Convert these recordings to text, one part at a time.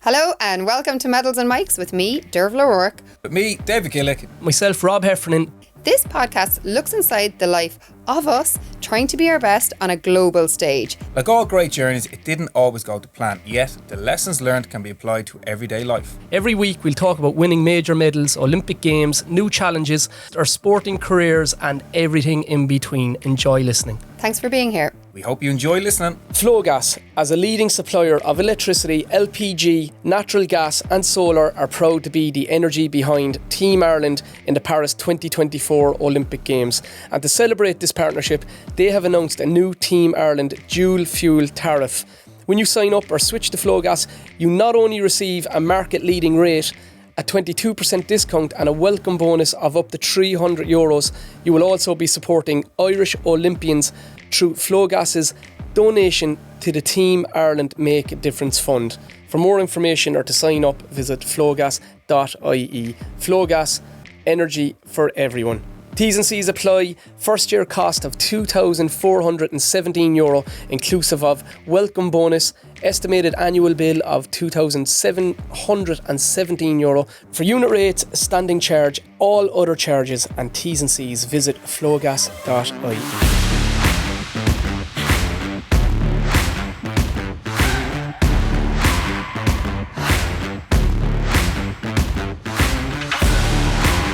Hello and welcome to Medals and Mics with me, Derval and Rob. With me, David Gillick. Myself, Rob Heffernan. This podcast looks inside the life of us trying to be our best on a global stage. Like all great journeys, it didn't always go to plan, yet the lessons learned can be applied to everyday life. Every week we'll talk about winning major medals, Olympic Games, new challenges, our sporting careers and everything in between. Enjoy listening. Thanks for being here. We hope you enjoy listening. Flowgas, as a leading supplier of electricity, LPG, natural gas and solar, are proud to be the energy behind Team Ireland in the Paris 2024 Olympic Games. And to celebrate this partnership, they have announced a new Team Ireland dual fuel tariff. When you sign up or switch to Flowgas, you not only receive a market leading rate, a 22% discount and a welcome bonus of up to €300, you will also be supporting Irish Olympians through Flowgas's donation to the Team Ireland Make a Difference Fund. For more information or to sign up, visit flowgas.ie. Flowgas, energy for everyone. T's and C's apply. First year cost of €2,417, inclusive of welcome bonus, estimated annual bill of €2,717. For unit rates, standing charge, all other charges and T's and C's, visit flowgas.ie.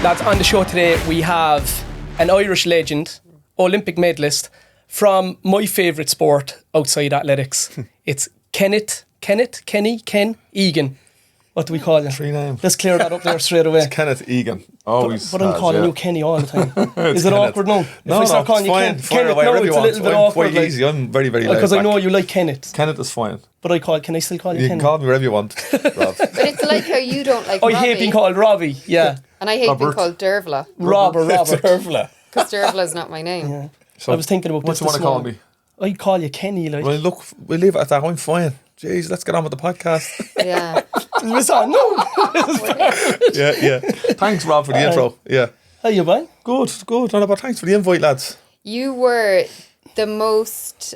Lads, on the show today we have an Irish legend, Olympic medalist from my favourite sport outside athletics. It's Ken Egan. What do we call him? 3 names. Let's clear that up there straight away. It's Kenneth Egan. Always. But I'm calling you Kenny all the time. Is it Kenneth. Awkward now? No, if I start calling you fine. Kenneth, Away, no, whatever it's you a little want. bit I'm awkward. quite easy. I'm very, very laid Because I back. know you like Kenneth. Kenneth is fine. But can I still call you You Kenny? can call me whatever you want, Rob. But it's like how you don't like I Robbie. hate being called Robbie, yeah. And I hate being Robert. called Dervala. Rob or Robert. Derval. Because Dervala is not my name. Yeah. So I was thinking about what this do you want to call morning. me? I'd call you Kenny, like. Well, look, we'll leave it at that. I'm fine. Jeez, let's get on with the podcast. Yeah. Is that? No. yeah. Thanks, Rob, for the intro. Yeah. How you been? Good. Not about thanks for the invite, lads. You were the most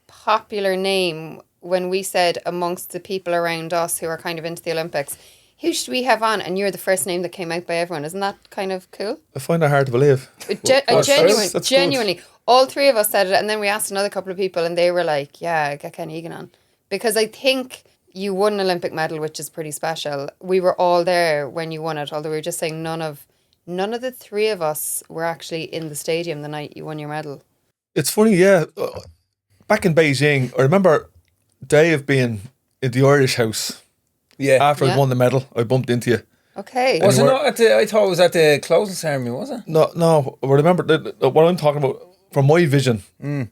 popular name when we said amongst the people around us who are kind of into the Olympics, who should we have on? And you're the first name that came out by everyone. Isn't that kind of cool? I find that hard to believe. That's good. Genuinely. All three of us said it, and then we asked another couple of people and they were like, yeah, get Ken Egan on. Because I think you won an Olympic medal, which is pretty special. We were all there when you won it, although we were just saying none of the three of us were actually in the stadium the night you won your medal. It's funny, yeah. Back in Beijing, I remember Dave being in the Irish house. Yeah. After I won the medal, I bumped into you. Okay. Was it not at the, I thought it was at the closing ceremony, was it? No. I remember what I'm talking about from my vision.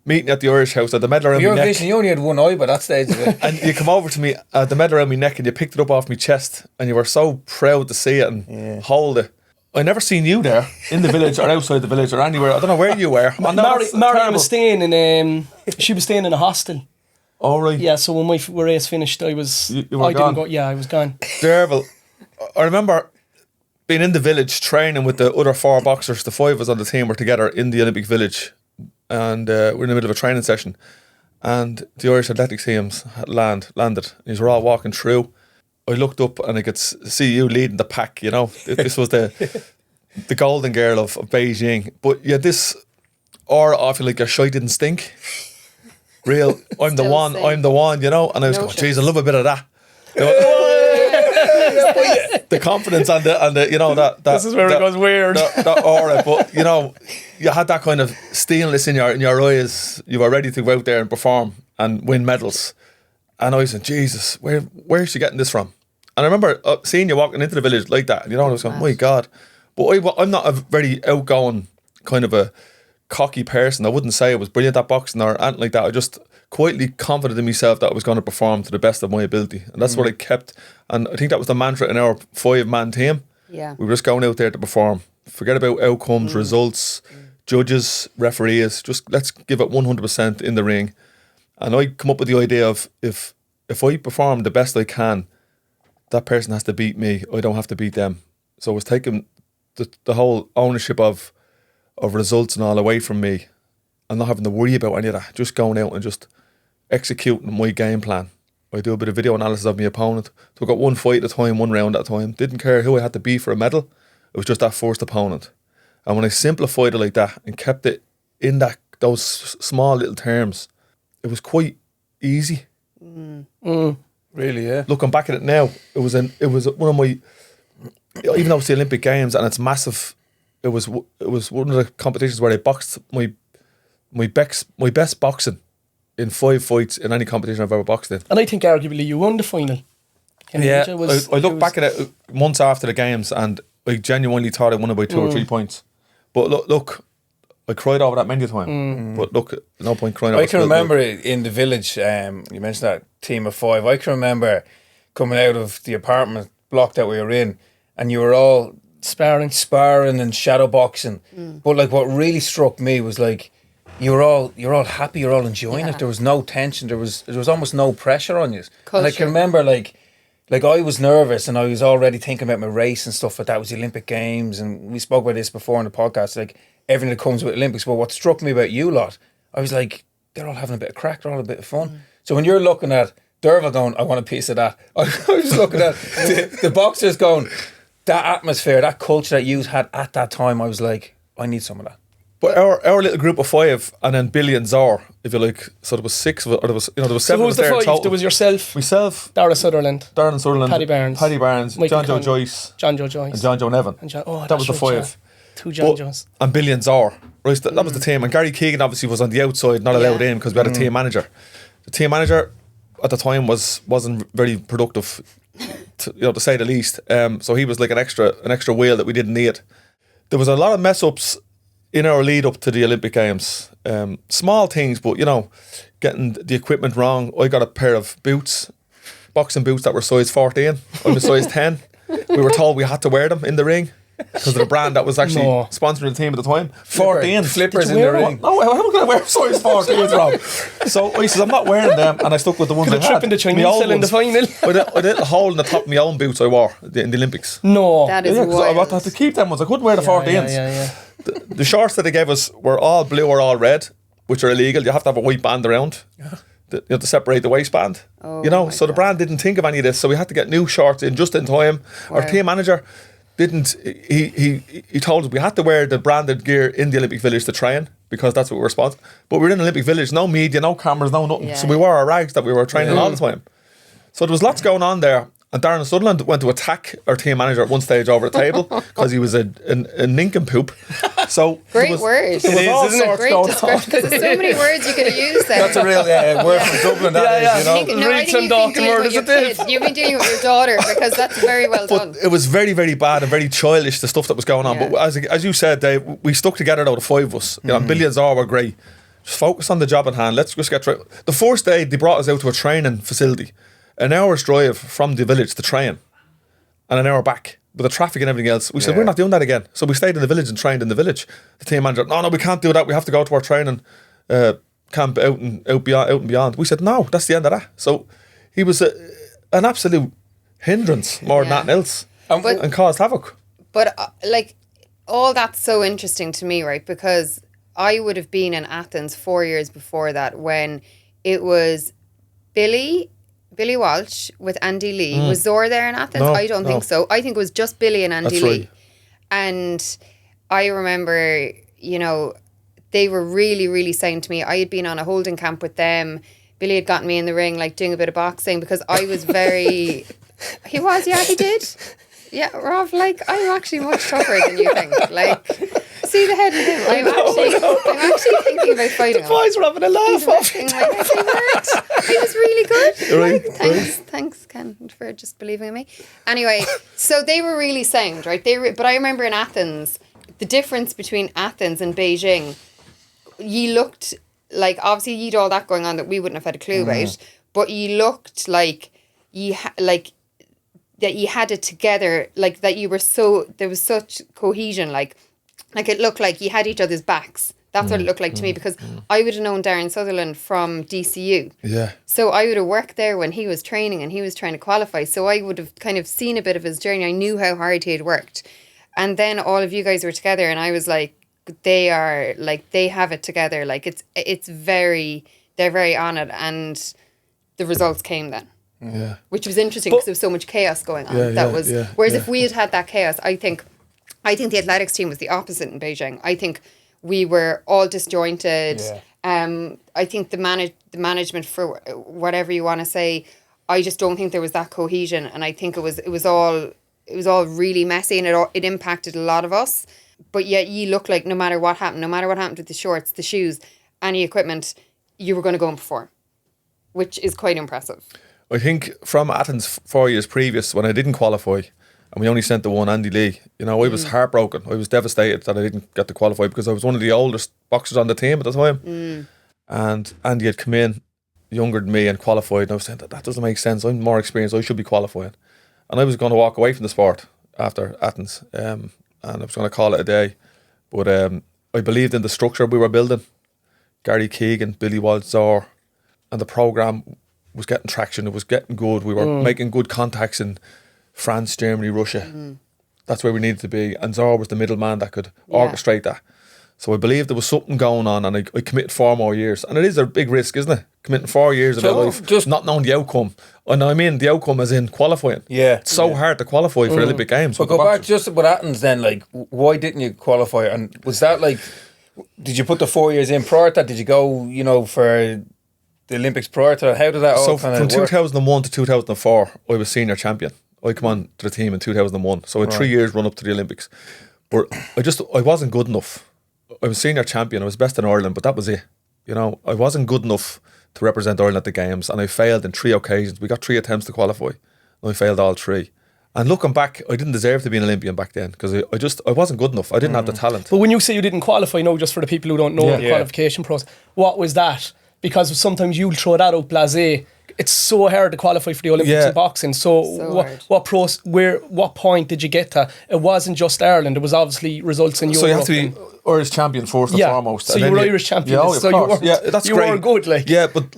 Meeting at the Irish house, at the medal around my Your neck. vision, you only had one eye by that stage of it. And you come over to me at the medal around my neck and you picked it up off my chest and you were so proud to see it and hold it. I never seen you there in the village or outside the village or anywhere. I don't know where you were. Marion was staying in she was staying in a hostel. Oh, right. Yeah, so when my race finished, I was You were I gone. didn't go. Yeah, I was gone. Derval. I remember being in the village training with the other 4 boxers. The 5 of us on the team were together in the Olympic Village and we're in the middle of a training session and the Irish athletics teams had landed and we were all walking through. I looked up and I could see you leading the pack, you know. This was the golden girl of Beijing. But yeah, this aura, I feel like your shite didn't stink. Real, I'm the one, you know. And I was going, geez, I love a bit of that. You know, the confidence and the you know that This is where it goes weird. that aura, but you know, you had that kind of steelness in your eyes. You were ready to go out there and perform and win medals. And I was saying, Jesus, where's she getting this from? And I remember seeing you walking into the village like that. You know, and I was going, my God. But I'm not a very outgoing kind of a cocky person. I wouldn't say I was brilliant at boxing or anything like that. I just quietly confident in myself that I was going to perform to the best of my ability. And that's what I kept. And I think that was the mantra in our 5-man team. Yeah. We were just going out there to perform. Forget about outcomes, results, judges, referees. Just let's give it 100% in the ring. And I come up with the idea of if I perform the best I can, that person has to beat me. I don't have to beat them. So I was taking the whole ownership of results and all away from me and not having to worry about any of that. Just going out and just executing my game plan. I do a bit of video analysis of my opponent. So I got one fight at a time, one round at a time. Didn't care who I had to beat for a medal. It was just that first opponent. And when I simplified it like that and kept it in those small little terms, it was quite easy. Really, yeah. Looking back at it now, it was one of my, even though it's the Olympic Games and it's massive, it was one of the competitions where I boxed my best boxing in 5 fights in any competition I've ever boxed in. And I think arguably you won the final. Yeah, I look back at it months after the games and I genuinely thought I won it by 2 or 3 points. But look, I cried over that many a time. But look, no point crying over it. I can remember in the village, you mentioned that team of 5. I can remember coming out of the apartment block that we were in and you were all sparring and shadow boxing. But like what really struck me was like you're all happy, you're all enjoying it. There was no tension. There was almost no pressure on you. Culture. And I can remember like I was nervous and I was already thinking about my race and stuff like that. It was the Olympic Games and we spoke about this before in the podcast, like everything that comes with Olympics. But what struck me about you lot, I was like, they're all having a bit of crack, they're all a bit of fun. So when you're looking at Derval going, I want a piece of that, I was looking at the boxers going, that atmosphere, that culture that you had at that time, I was like, I need some of that. But our little group of 5, and then Billy and Zor, if you like, so there was 6 of it, or there was 7 so who was of us the 5? total. There was yourself, myself, Darren Sutherland, Paddy Barnes, Michael John Joe Conlon, Joyce, and John Joe Nevin. That was the 5. 2 John Joes. And Billy and Zor. Right, that was the team. And Gary Keegan obviously was on the outside, not allowed in because we had a team manager. The team manager at the time wasn't very productive, to say the least. So he was like an extra wheel that we didn't need. There was a lot of mess ups in our lead up to the Olympic Games. Small things, but getting the equipment wrong. I got a pair of boots, boxing boots that were size 14. I'm a size 10. We were told we had to wear them in the ring because of the brand that was actually sponsoring the team at the time. 14 flippers in the ring. No, how can I wear size 14, Rob? So I said, I'm not wearing them, and I stuck with the ones I had. Trip in the Chinese cell in the final. I did a little hole in the top of my own boots I wore in the Olympics. No. That is wild. I had to keep them ones. I couldn't wear the 14s. Yeah. The shorts that they gave us were all blue or all red, which are illegal. You have to have a white band around to separate the waistband. So the brand didn't think of any of this, so we had to get new shorts in just in time. Wow. Our team manager didn't. He told us we had to wear the branded gear in the Olympic Village to train because that's what we were sponsored. But we were in the Olympic Village, no media, no cameras, no nothing. Yeah. So we wore our rags that we were training all the time. So there was lots going on there. And Darren Sutherland went to attack our team manager at one stage over the table because he was a nincompoop. So great word. There was all sorts great going description on. because there's so many words you could have used there. That's a real word from Dublin. That is, I think you've been dealing with your kid. You've been dealing with your daughter because that's very well done. It was very, very bad and very childish, the stuff that was going on. But as you said, Dave, we stuck together though, the 5 of us. Billy and Zor were great. Just focus on the job at hand. Let's just get through. The first day they brought us out to a training facility, an hour's drive from the village to train, and an hour back with the traffic and everything else. We said, we're not doing that again. So we stayed in the village and trained in the village. The team manager, no, we can't do that. We have to go to our training camp out and beyond. We said, no, that's the end of that. So he was an absolute hindrance more than anything else and caused havoc. But all that's so interesting to me, right? Because I would have been in Athens 4 years before that when it was Billy Walsh with Andy Lee. Was Zor there in Athens? I don't think so. I think it was just Billy and Andy Lee. Right. And I remember, they were really, really saying to me, I had been on a holding camp with them. Billy had gotten me in the ring, doing a bit of boxing because I was very... He did. Yeah, Rob, I'm actually much tougher than you think. See the head of him. I'm actually thinking about fighting him. The boys were having a laugh off it. He was really good. Thanks, Ken, for just believing in me. Anyway, so they were really sound, right? But I remember in Athens, the difference between Athens and Beijing, you looked like, obviously you'd all that going on that we wouldn't have had a clue about, but you looked like that you had it together, that you were there was such cohesion, like it looked like you had each other's backs. That's what it looked like to me because I would have known Darren Sutherland from DCU. Yeah. So I would have worked there when he was training and he was trying to qualify. So I would have kind of seen a bit of his journey. I knew how hard he had worked. And then all of you guys were together and I was like, they have it together. They're very on it and the results came then. which was interesting because there was so much chaos going on. Whereas if we had had that chaos, I think the athletics team was the opposite in Beijing. I think we were all disjointed. I think the management, for whatever you want to say, I just don't think there was that cohesion, and I think it was all really messy, and it impacted a lot of us. But yet you look like no matter what happened with the shorts, the shoes, any equipment, you were going to go and perform, which is quite impressive. I think from Athens 4 years previous, when I didn't qualify, and we only sent the one Andy Lee, I was heartbroken. I was devastated that I didn't get to qualify because I was one of the oldest boxers on the team at the time. And Andy had come in younger than me and qualified, and I was saying that doesn't make sense. I'm more experienced, I should be qualifying. And I was going to walk away from the sport after Athens, and I was going to call it a day. But I believed in the structure we were building. Gary Keegan, Billy Walzor, and the programme was getting traction. It was getting good. We were making good contacts in France, Germany, Russia. That's where we needed to be. And Zor was the middleman that could orchestrate that. So I believed there was something going on, and I committed 4 more years. And it is a big risk, isn't it? Committing 4 years of your life, just not knowing the outcome. And I mean the outcome as in qualifying. Yeah. It's so hard to qualify for Olympic Games. But go back just with Athens then, like, why didn't you qualify? And was that like, did you put the 4 years in prior to that? Did you go, for the Olympics prior to that? How did that all kind of work? So from 2001 to 2004, I was senior champion. I come on to the team in 2001. So I had 3 years run up to the Olympics. But I wasn't good enough. I was senior champion. I was best in Ireland, but that was it. I wasn't good enough to represent Ireland at the Games, and I failed in 3 occasions. We got 3 attempts to qualify, and I failed all 3. And looking back, I didn't deserve to be an Olympian back then because I wasn't good enough. I didn't have the talent. But when you say you didn't qualify, just for the people who don't know the qualification process, what was that? Because sometimes you'll throw that out blasé. It's so hard to qualify for the Olympics in boxing. So what point did you get to? It wasn't just Ireland. It was obviously results in Europe. So you have to be Irish champion first and foremost. So you were Irish champion. Yeah, so of course. That's you great. were good, like. Yeah, but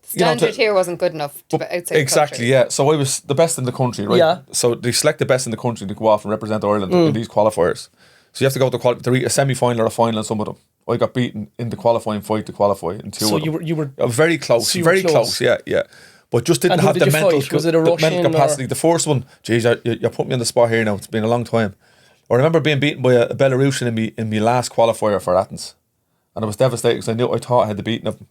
standard here wasn't good enough to be outside exactly, the country. Yeah. So I was the best in the country, right? Yeah. So they select the best in the country to go off and represent Ireland in these qualifiers. So you have to go to a semi-final or a final in some of them. I got beaten in the qualifying fight to qualify in 2 of them. So you were very close, very close. Yeah. But just didn't have the mental capacity. The first one, geez, you put me on the spot here now. It's been a long time. I remember being beaten by a Belarusian in my last qualifier for Athens, and I was devastated because I thought I had the beating of them.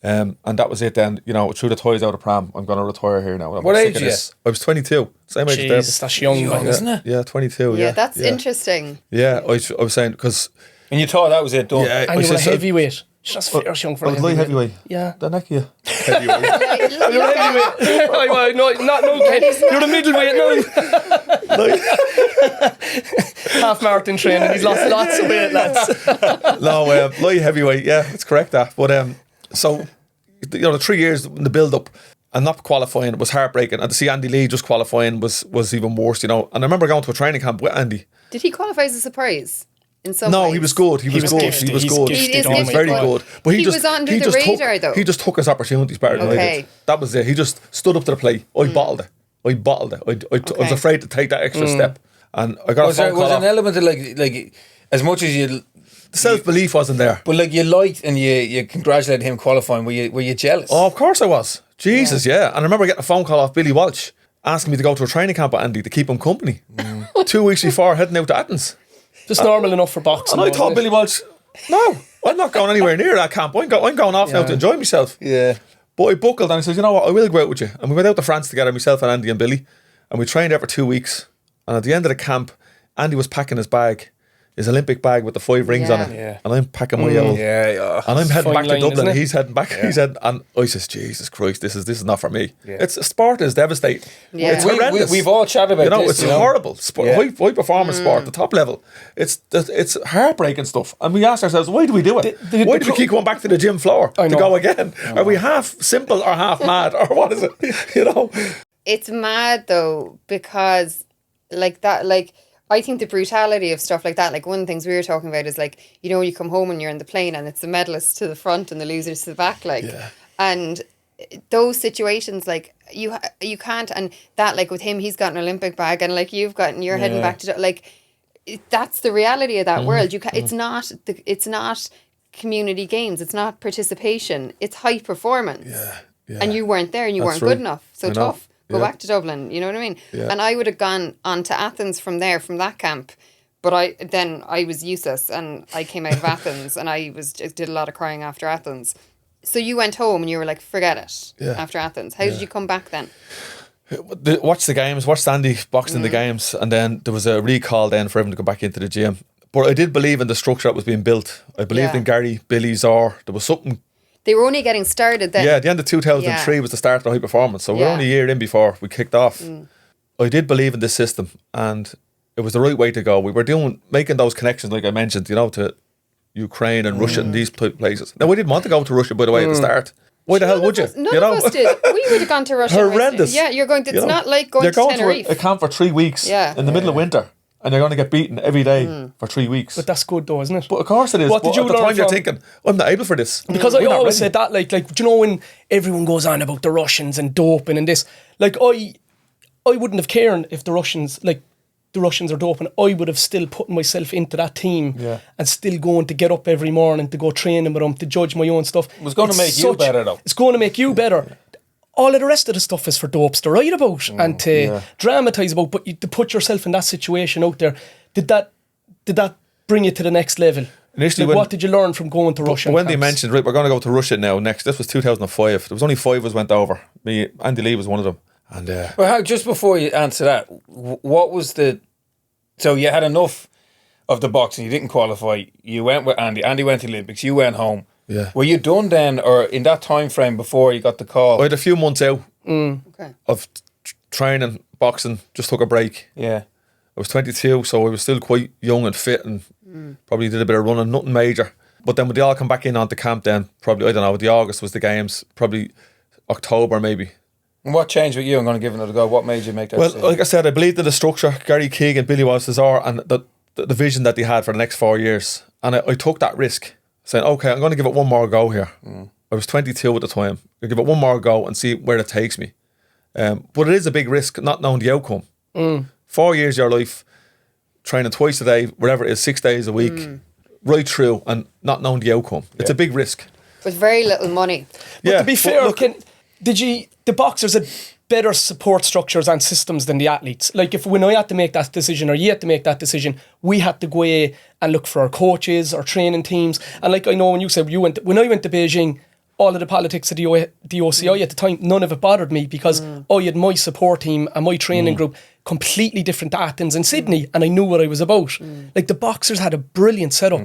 And that was it then. Threw the toys out of pram. I'm going to retire here now. What age are you? I was 22. Same age as Jesus, that's young, isn't it? Yeah, 22. Yeah, that's interesting. Yeah, I was saying because. And you thought that was it done? Yeah, and you were a heavyweight. Just fierce young for a heavyweight. Yeah. The neck of you. Heavyweight. You're a heavyweight. No, you're a middleweight now. Half marathon training. He's lost lots of weight, lads. No, light heavyweight. Yeah, it's correct that. But so the 3 years in the build up and not qualifying was heartbreaking, and to see Andy Lee just qualifying was even worse. And I remember going to a training camp with Andy. Did he qualify as a surprise? No, he was good. He was good. Gifted. He was good. He was very good. But he was under the radar, though. He just took his opportunities better than I did. That was it. He just stood up to the plate. I bottled it. I was afraid to take that extra step, and I got a phone call. Was there an element of like as much as you. The self-belief wasn't there. But like you liked and you congratulated him qualifying. Were you jealous? Oh, of course I was. Jesus, yeah. And I remember getting a phone call off Billy Walsh asking me to go to a training camp with Andy to keep him company. 2 weeks before heading out to Athens. Just normal enough for boxing. And I told Billy Walsh, no, I'm not going anywhere near that camp. I'm going off now to enjoy myself. Yeah. But I buckled and I said, you know what, I will go out with you. And we went out to France together, myself and Andy and Billy. And we trained there for 2 weeks. And at the end of the camp, Andy was packing his bag, his Olympic bag with the 5 rings on it. Yeah. And I'm packing my old. Yeah. And I'm heading back to Dublin. He's heading back. And I says, Jesus Christ, this is not for me. Yeah. Sport is devastating. Yeah. It's horrendous. We've all chatted about this. It's horrible. Sport, high performance sport, the top level. It's heartbreaking stuff. And we ask ourselves, why do we do it? Why do we keep going back to the gym floor to go again? Are we half simple or half mad? Or what is it? It's mad though, because I think the brutality of stuff like that, like one of the things we were talking about is like, you come home and you're in the plane and it's the medalists to the front and the losers to the back, and those situations, like you can't, and that, like with him, he's got an Olympic bag and like you're heading back to, like, that's the reality of that world. It's not community games, it's not participation, it's high performance. and you weren't there and you That's weren't good right. enough. So I know. tough. Go Yeah. back to Dublin. You know what I mean? Yeah. And I would have gone on to Athens from there, from that camp. But I was useless, and I came out of Athens, and I did a lot of crying after Athens. So you went home and you were like, forget it. Yeah. After Athens, how did you come back then? Watch the games, watch Sandy boxing the games, and then there was a recall then for everyone to go back into the gym. But I did believe in the structure that was being built. I believed Yeah. in Gary, Billy, Zor. There was something. They were only getting started then. Yeah, the end of 2003 was the start of the high performance. So we're Yeah. only a year in before we kicked off. I did believe in this system, and it was the right way to go. We were making those connections, like I mentioned, to Ukraine and Russia and these type of places. Now, we didn't want to go to Russia, by the way, at the start. Why the hell would you? None of us did. We would have gone to Russia. Horrendous. Yeah, you're going. It's not like going You're to going Tenerife. to a camp for 3 weeks in the middle of winter, and you're going to get beaten every day for 3 weeks. But that's good though, isn't it? But of course it is. What But did you at the learn time you're from- thinking, I'm not able for this. Because We're I not always ready. said that, like, do you know when everyone goes on about the Russians and doping and this, like, I wouldn't have cared if the Russians are doping. I would have still put myself into that team and still going to get up every morning to go training with them, to judge my own stuff. It was going to make you better, though. It's going to make you better. All of the rest of the stuff is for dopes to write about and to dramatise about, but to put yourself in that situation out there, did that bring you to the next level? Initially, Like, what did you learn from going to Russia? When they mentioned, right, we're going to go to Russia now next, this was 2005. There was only 5 of us went over. Me, Andy Lee was one of them. And Well, just before you answer that, what was the... So you had enough of the boxing, you didn't qualify, you went with Andy went to the Olympics, you went home. Yeah. Were you done then, or in that time frame before you got the call? I had a few months out Okay. of training, boxing, just took a break. Yeah. I was 22, so I was still quite young and fit and probably did a bit of running, nothing major. But then when they all come back in onto camp then, probably, I don't know, the August was the games, probably October maybe. And what changed with you? I'm going to give another go. What made you make that Well, decision? like I said, I believed in the structure, Gary Keegan, Billy Walsh-Cesar, and the vision that they had for the next 4 years. And I took that risk, saying, okay, I'm going to give it one more go here. I was 22 at the time. I'll give it one more go and see where it takes me. But it is a big risk, not knowing the outcome. 4 years of your life, training twice a day, whatever it is, 6 days a week, right through, and not knowing the outcome. It's a big risk. With very little money. But to be fair, the boxers had better support structures and systems than the athletes. Like when I had to make that decision, or you had to make that decision, we had to go away and look for our coaches, our training teams. And like I know when you said when I went to Beijing, all of the politics of the OCI at the time, none of it bothered me because I had my support team and my training group completely different to Athens and Sydney, and I knew what I was about. Like the boxers had a brilliant setup.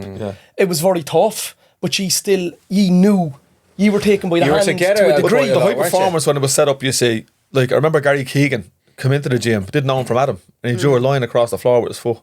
It was very tough, but ye knew you were taken by the You were hand together to a at the degree. point The high weren't you? performance when it was set up, you see, like I remember Gary Keegan come into the gym, didn't know him from Adam, and he drew a line across the floor with his foot.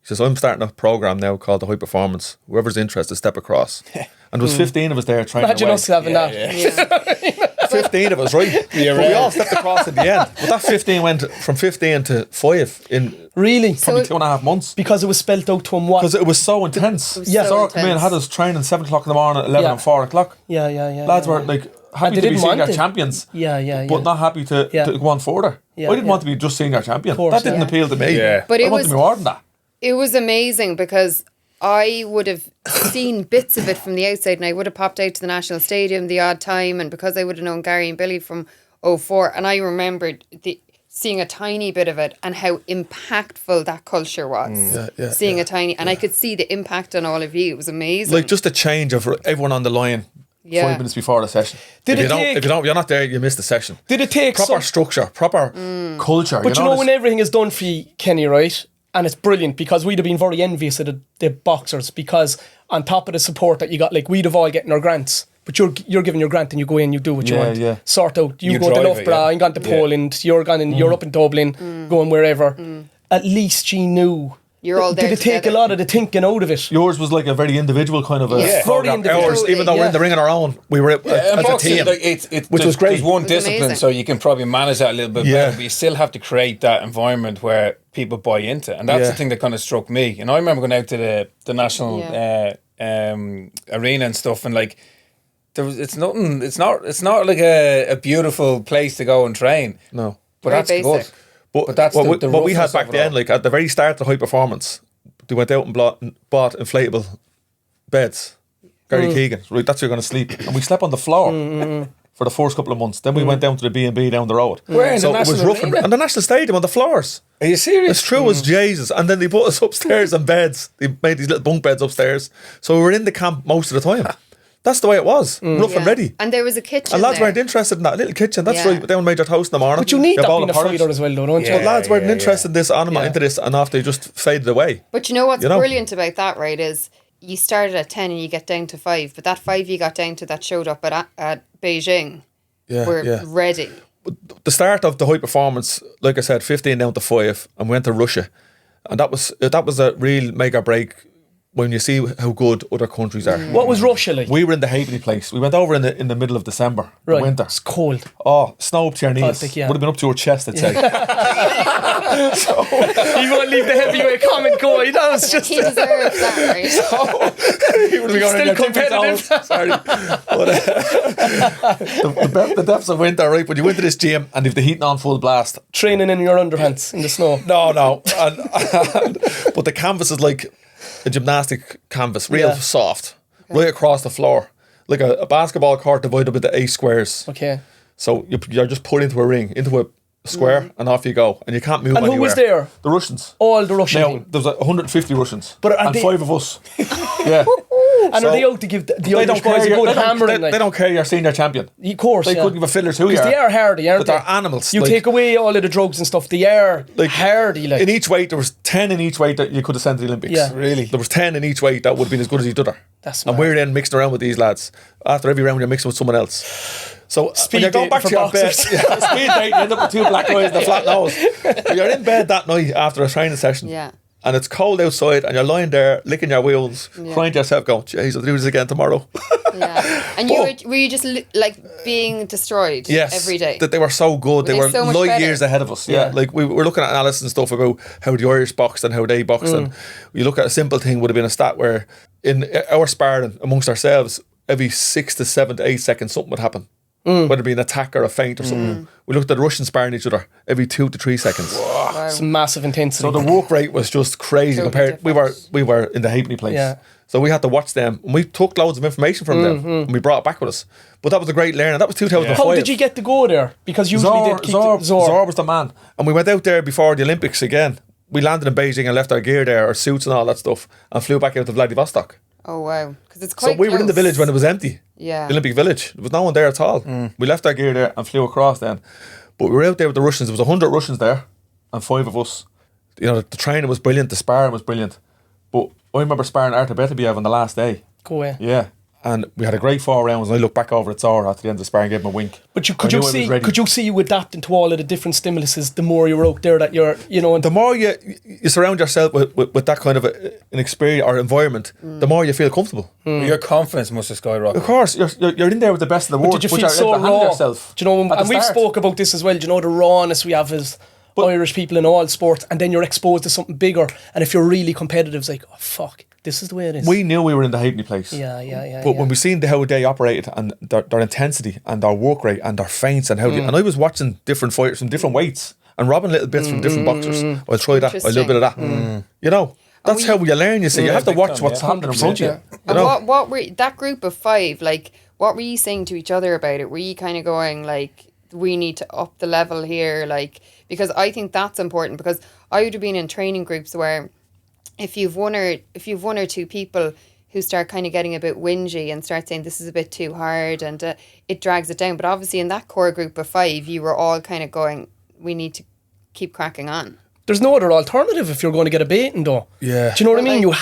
He says, I'm starting a program now called the High Performance. Whoever's interested, step across. And there was 15 of us there training Imagine away. us having that. Yeah. 15 of us, right? But we all stepped across at the end. But that 15 went from 15 to 5 in Really? probably 2.5 months. Because it was spelt out to him what? Because it was so intense. Yeah. So so come in, intense. had us training 7 o'clock in the morning, 11 Yeah. and 4 o'clock. Yeah. Lads yeah. were like happy they to be didn't senior want it. champions. Yeah. But not happy to go on further. Yeah, I didn't yeah. want to be just senior champion. course, That didn't yeah. appeal to me. Yeah. But I it wanted was- to be more than that. It was amazing because I would have seen bits of it from the outside, and I would have popped out to the National Stadium the odd time, and because I would have known Gary and Billy from 04, and I remembered seeing a tiny bit of it and how impactful that culture was. Seeing a tiny, and I could see the impact on all of you. It was amazing. Like just a change of everyone on the line 5 minutes before the session. Did if it take- you're not there, you miss the session. Did it take Proper some... structure, proper culture. But you know this- when everything is done for you, Kenny, right? And it's brilliant because we'd have been very envious of the boxers because on top of the support that you got, like we'd have all getting our grants. But you're given your grant and you go in, you do what you Yeah, want. yeah. Sort out. You go to drive it, Loughborough, yeah. and gone to Poland, you're gone in, you're up in Dublin, going wherever. At least she knew. You're all there Did it take together. a lot of the thinking out of it? Yours was like a very individual kind of a Yeah. program. Very individual. Ours, even though we're in the ring on our own, we were And as a boxing, team. like, which was was great. There's one It was discipline, amazing. so you can probably manage that a little bit Yeah. better, but you still have to create that environment where people buy into it. And that's Yeah. the thing that kind of struck me. And I remember going out to the national arena and stuff, and like, it's not like a beautiful place to go and train. No. But Very that's basic. good. But that's what the we had roughness back of it then, all. like at the very start of high performance, they went out and bought inflatable beds. Gary Keegan, right? That's where you're going to sleep, and we slept on the floor. for the first couple of months. Then we went down to the B&B down the road. Where, in So the it was National rough. Arena? And the National Stadium on the floors. Are you serious? It's true as Jesus. And then they put us upstairs on beds. They made these little bunk beds upstairs. So we were in the camp most of the time. That's the way it was. Rough and ready. And there was a kitchen And lads there. weren't interested in that little kitchen. That's Yeah. right down Major House in the morning. But you need Your that bowl being of a porridge. fighter as well, though, don't Yeah. you? But lads weren't yeah. interested in this animal, Yeah. into this, and after they just faded away. But you know what's You know? brilliant about that, right, is you started at 10 and you get down to 5, but that 5 you got down to that showed up at Beijing Yeah, were yeah. ready. The start of the high performance, like I said, 15 down to 5, and went to Russia, and that was a real make or break when you see how good other countries are. What was Russia like? We were in the Halfpenny place. We went over in the middle of December, Right. winter. It's cold. Oh, snow up to your knees. think, yeah. Would have been up to your chest, I'd say. You won't leave the heavyweight comment going. That was just. He deserves that, right? He would be going in Still your tippy competitive. toes. Sorry. But, the depths of winter, right? But you went to this gym and if the heating on full blast. Training in your underpants in the snow. No. But the canvas is like a gymnastic canvas, real Yeah. soft, right across the floor. Like a basketball court divided into 8 squares. Okay. So you're just put into a ring, into a square, and off you go. And you can't move And who anywhere. was there? The Russians. All the Russian Now, team. there was 150 Russians. But are and they- 5 of us. Yeah. And So- are they out to give the They Irish don't boys care. a good hammering? They don't care you're senior champion. Of course, They yeah. couldn't give a fiddler's who you Because are. they are hardy, aren't But they? they're animals. You like- take away all of the drugs and stuff, they are Like, hardy. Like. In each weight, there was 10 in each weight that you could have sent to the Olympics. Yeah. Really? There was 10 in each weight that would have been as good as each other. That's and mad. we're then mixing around with these lads. After every round, you're mixing with someone else. So Speed when you go dating back for to your bed, boxers. speed dating, you end up with 2 black eyes and a flat nose. So you're in bed that night after a training session. Yeah. And it's cold outside, and you're lying there licking your wounds, crying to yourself, going, "Jeez, I'll do this again tomorrow." Yeah. And were you just like being destroyed Yes, every day? that they were so good. They they were so much light better? years ahead of us. Yeah, Yeah. like we were looking at analysis and stuff about how the Irish boxed and how they boxed, and you look at a simple thing would have been a stat where in our sparring amongst ourselves, every 6 to 7 to 8 seconds something would happen. Whether it be an attack or a feint or something. We looked at the Russians sparring each other every 2 to 3 seconds. It's massive intensity. So the work rate was just crazy Totally compared. different. We were in the halfpenny place. Yeah. So we had to watch them, and we took loads of information from them, and we brought it back with us. But that was a great learning. That was 2005. How did you get to go there? Because usually Zor, they'd keep Zor, Zor. Zor was the man. And we went out there before the Olympics again. We landed in Beijing and left our gear there, our suits and all that stuff, and flew back out to Vladivostok. Oh wow, because it's So quite. we were in the close. village when it was empty. Yeah. The Olympic Village. There was no one there at all. We left our gear there and flew across then. But we were out there with the Russians. There was 100 Russians there and 5 of us. You know, the training was brilliant. The sparring was brilliant. But I remember sparring Artur Beterbiev on the last day. Go away. Yeah. And we had a great 4 rounds, and I looked back over at Zora after the end of the sparring, gave him a wink. But I knew I was ready. could you see you adapting to all of the different stimuluses the more you were out there that you're, you know, and The more you surround yourself with that kind of an experience or environment, the more you feel comfortable. Your confidence must have skyrocketed. Of course, you're in there with the best of the world. did you but feel you're so able to handle raw? yourself Do you know, at the and we've start. spoke about this as well, do you know, the rawness we have as Irish people in all sports, and then you're exposed to something bigger, and if you're really competitive, it's like, oh fuck, this is the way it is. We knew we were in the halfpenny place. Yeah. But when we seen how they operated and their intensity and their work rate and their feints and how they, and I was watching different fighters from different weights and robbing little bits from different boxers. I'll try that, a little bit of that. You know, that's how you learn. You see, you have to big watch time, what's yeah. happening in front of you. Yeah. You And know, what were that group of 5 like? What were you saying to each other about it? Were you kind of going like, we need to up the level here, like, because I think that's important, because I would have been in training groups where if you've one or two people who start kind of getting a bit whingy and start saying this is a bit too hard, and it drags it down. But obviously in that core group of 5, you were all kind of going, we need to keep cracking on. There's no other alternative if you're going to get a beating, though. Yeah. Do you know what I Well, mean? You like-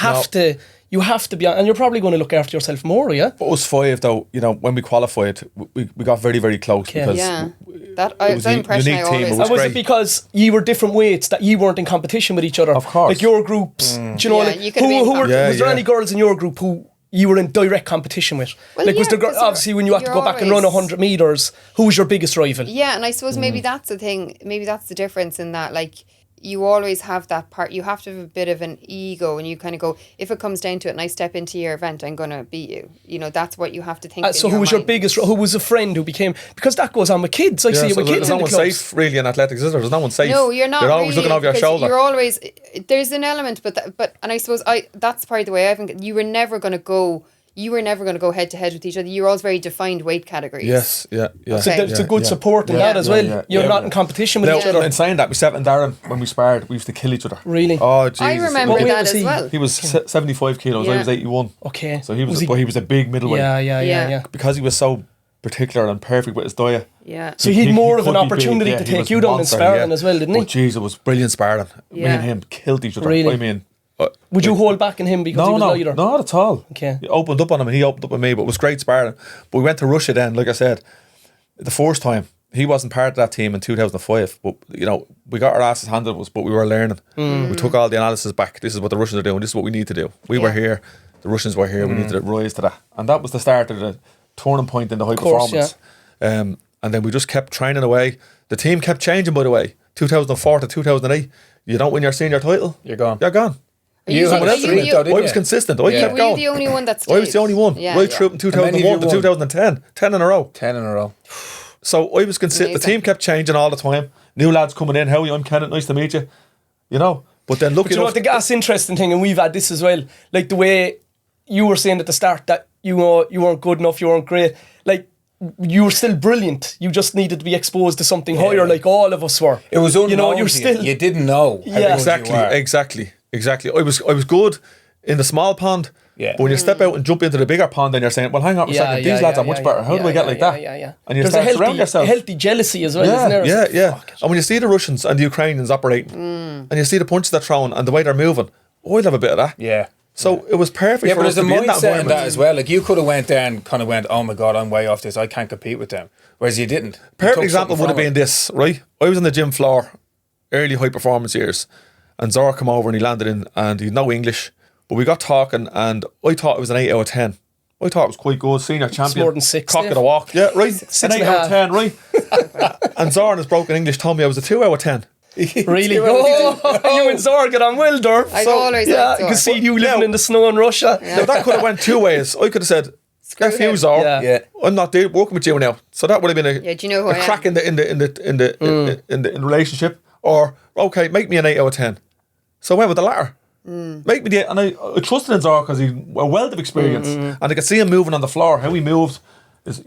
have to be, and you're probably going to look after yourself more, yeah? but us 5 though, you know, when we qualified, we got very, very close because Yeah, it that was that a impression I unique team. always It And was was great. it because you were different weights that you weren't in competition with each other? Of course. Like your groups, do you know, Yeah, like, you could have been who were, Yeah, was there yeah. any girls in your group who you were in direct competition with? Well, like, was yeah, there, 'cause you're- obviously, when you had to you're go back and run always- 100 metres, who was your biggest rival? Yeah, and I suppose maybe that's the thing. Maybe that's the difference in that, like, you always have that part. You have to have a bit of an ego, and you kind of go, if it comes down to it, and I step into your event, I'm gonna beat you. You know, that's what you have to think. So in who was your mind. biggest, who was a friend who became, because that goes on with kids. I see it so with kids there's in no the one clubs. safe really in athletics, is there? There's no one safe. No, you're not. You're always really, looking over your because shoulder. You're always. There's an element, but and I suppose that's part of the way I think. You were never going to go. you were never going to go head to head with each other. You were always very defined weight categories. Yes, yeah. So Okay. there's a good yeah. support in that as well. You're not in competition with Now, each other. in saying that, myself and Darren, when we sparred, we used to kill each other. Really? Oh, Jesus. I remember What weight that was as he? well. He was 75 kilos. I Yeah. was 81. Okay. So he was a big middleweight. Yeah. Because he was so particular and perfect with his diet. Yeah. So he had more of could an be big, opportunity yeah, to he take was you down in monster, sparring yeah. as well, didn't he? But jeez, it was brilliant sparring. Me Yeah. and him killed each other. Really? I mean, Would you hold back on him because he was lighter? not at all. Okay. He opened up on him and he opened up on me, but it was great sparring. But we went to Russia then, like I said, the first time. He wasn't part of that team in 2005, but we got our asses handed to us, but we were learning. We took all the analysis back. This is what the Russians are doing. This is what we need to do. We were here. The Russians were here. We needed to rise to that, and that was the start of the turning point in the high performance. And then we just kept training away. The team kept changing, by the way. 2004 to 2008. You don't win your senior title, You're gone. You're gone. You had a streak, though, didn't I was you? consistent. I Yeah. kept Were you going. the only one that stayed? I was the only one. Yeah, right yeah. through from How many 2001 have to you won? 2010. 10 in a row. 10 in a row. So I was consistent. The Amazing. team kept changing all the time. New lads coming in. How are you? I'm Kenneth. Nice to meet you. But then look, But you know what, the gas interesting thing, and we've had this as well, like the way you were saying at the start that you weren't good enough, you weren't great, like you were still brilliant. You just needed to be exposed to something higher, like all of us were. It was unknown. you're to still You didn't know. how good you were. exactly. I was good in the small pond. Yeah. But when you step out and jump into the bigger pond, then you're saying, well, hang on a second, these lads are much better. How do I get like that? Yeah. And you There's start a to surround healthy, yourself. healthy jealousy as well, isn't there? Yeah, It's like, yeah. fuck it. And when you see the Russians and the Ukrainians operating, and you see the punches they're throwing and the way they're moving, I'd have a bit of that. Yeah. So it was perfect Yeah, for but us there's a to be in that mindset in that environment. as well. Like you could have went there and kind of went, oh my God, I'm way off this. I can't compete with them. Whereas you didn't. You Perfect took example something would have from been it. this, right? I was on the gym floor, early high performance years, and Zora came over and he landed in, and he had no English, but we got talking, and I thought it was an 8 out of 10. I thought it was quite good, senior champion. more than 6, Cock Dave. of the walk. Yeah, right. An 8 and a out of half. 10, right? And Zora in his broken English told me I was a 2 out of 10. Really? You and Zora get on well, Derv. I've always yeah, liked you can Zora. see you living in the snow in Russia. Now that could have went two ways. I could have said, F you, him. Zora. Yeah. Yeah. I'm not working with you now. So that would have been Yeah, do you know who I a am? crack in the relationship. Or okay, make me an 8 out of 10. So I went with the latter. Make me the, and I trusted in Zora because he's a wealth of experience, and I could see him moving on the floor. How he moved, his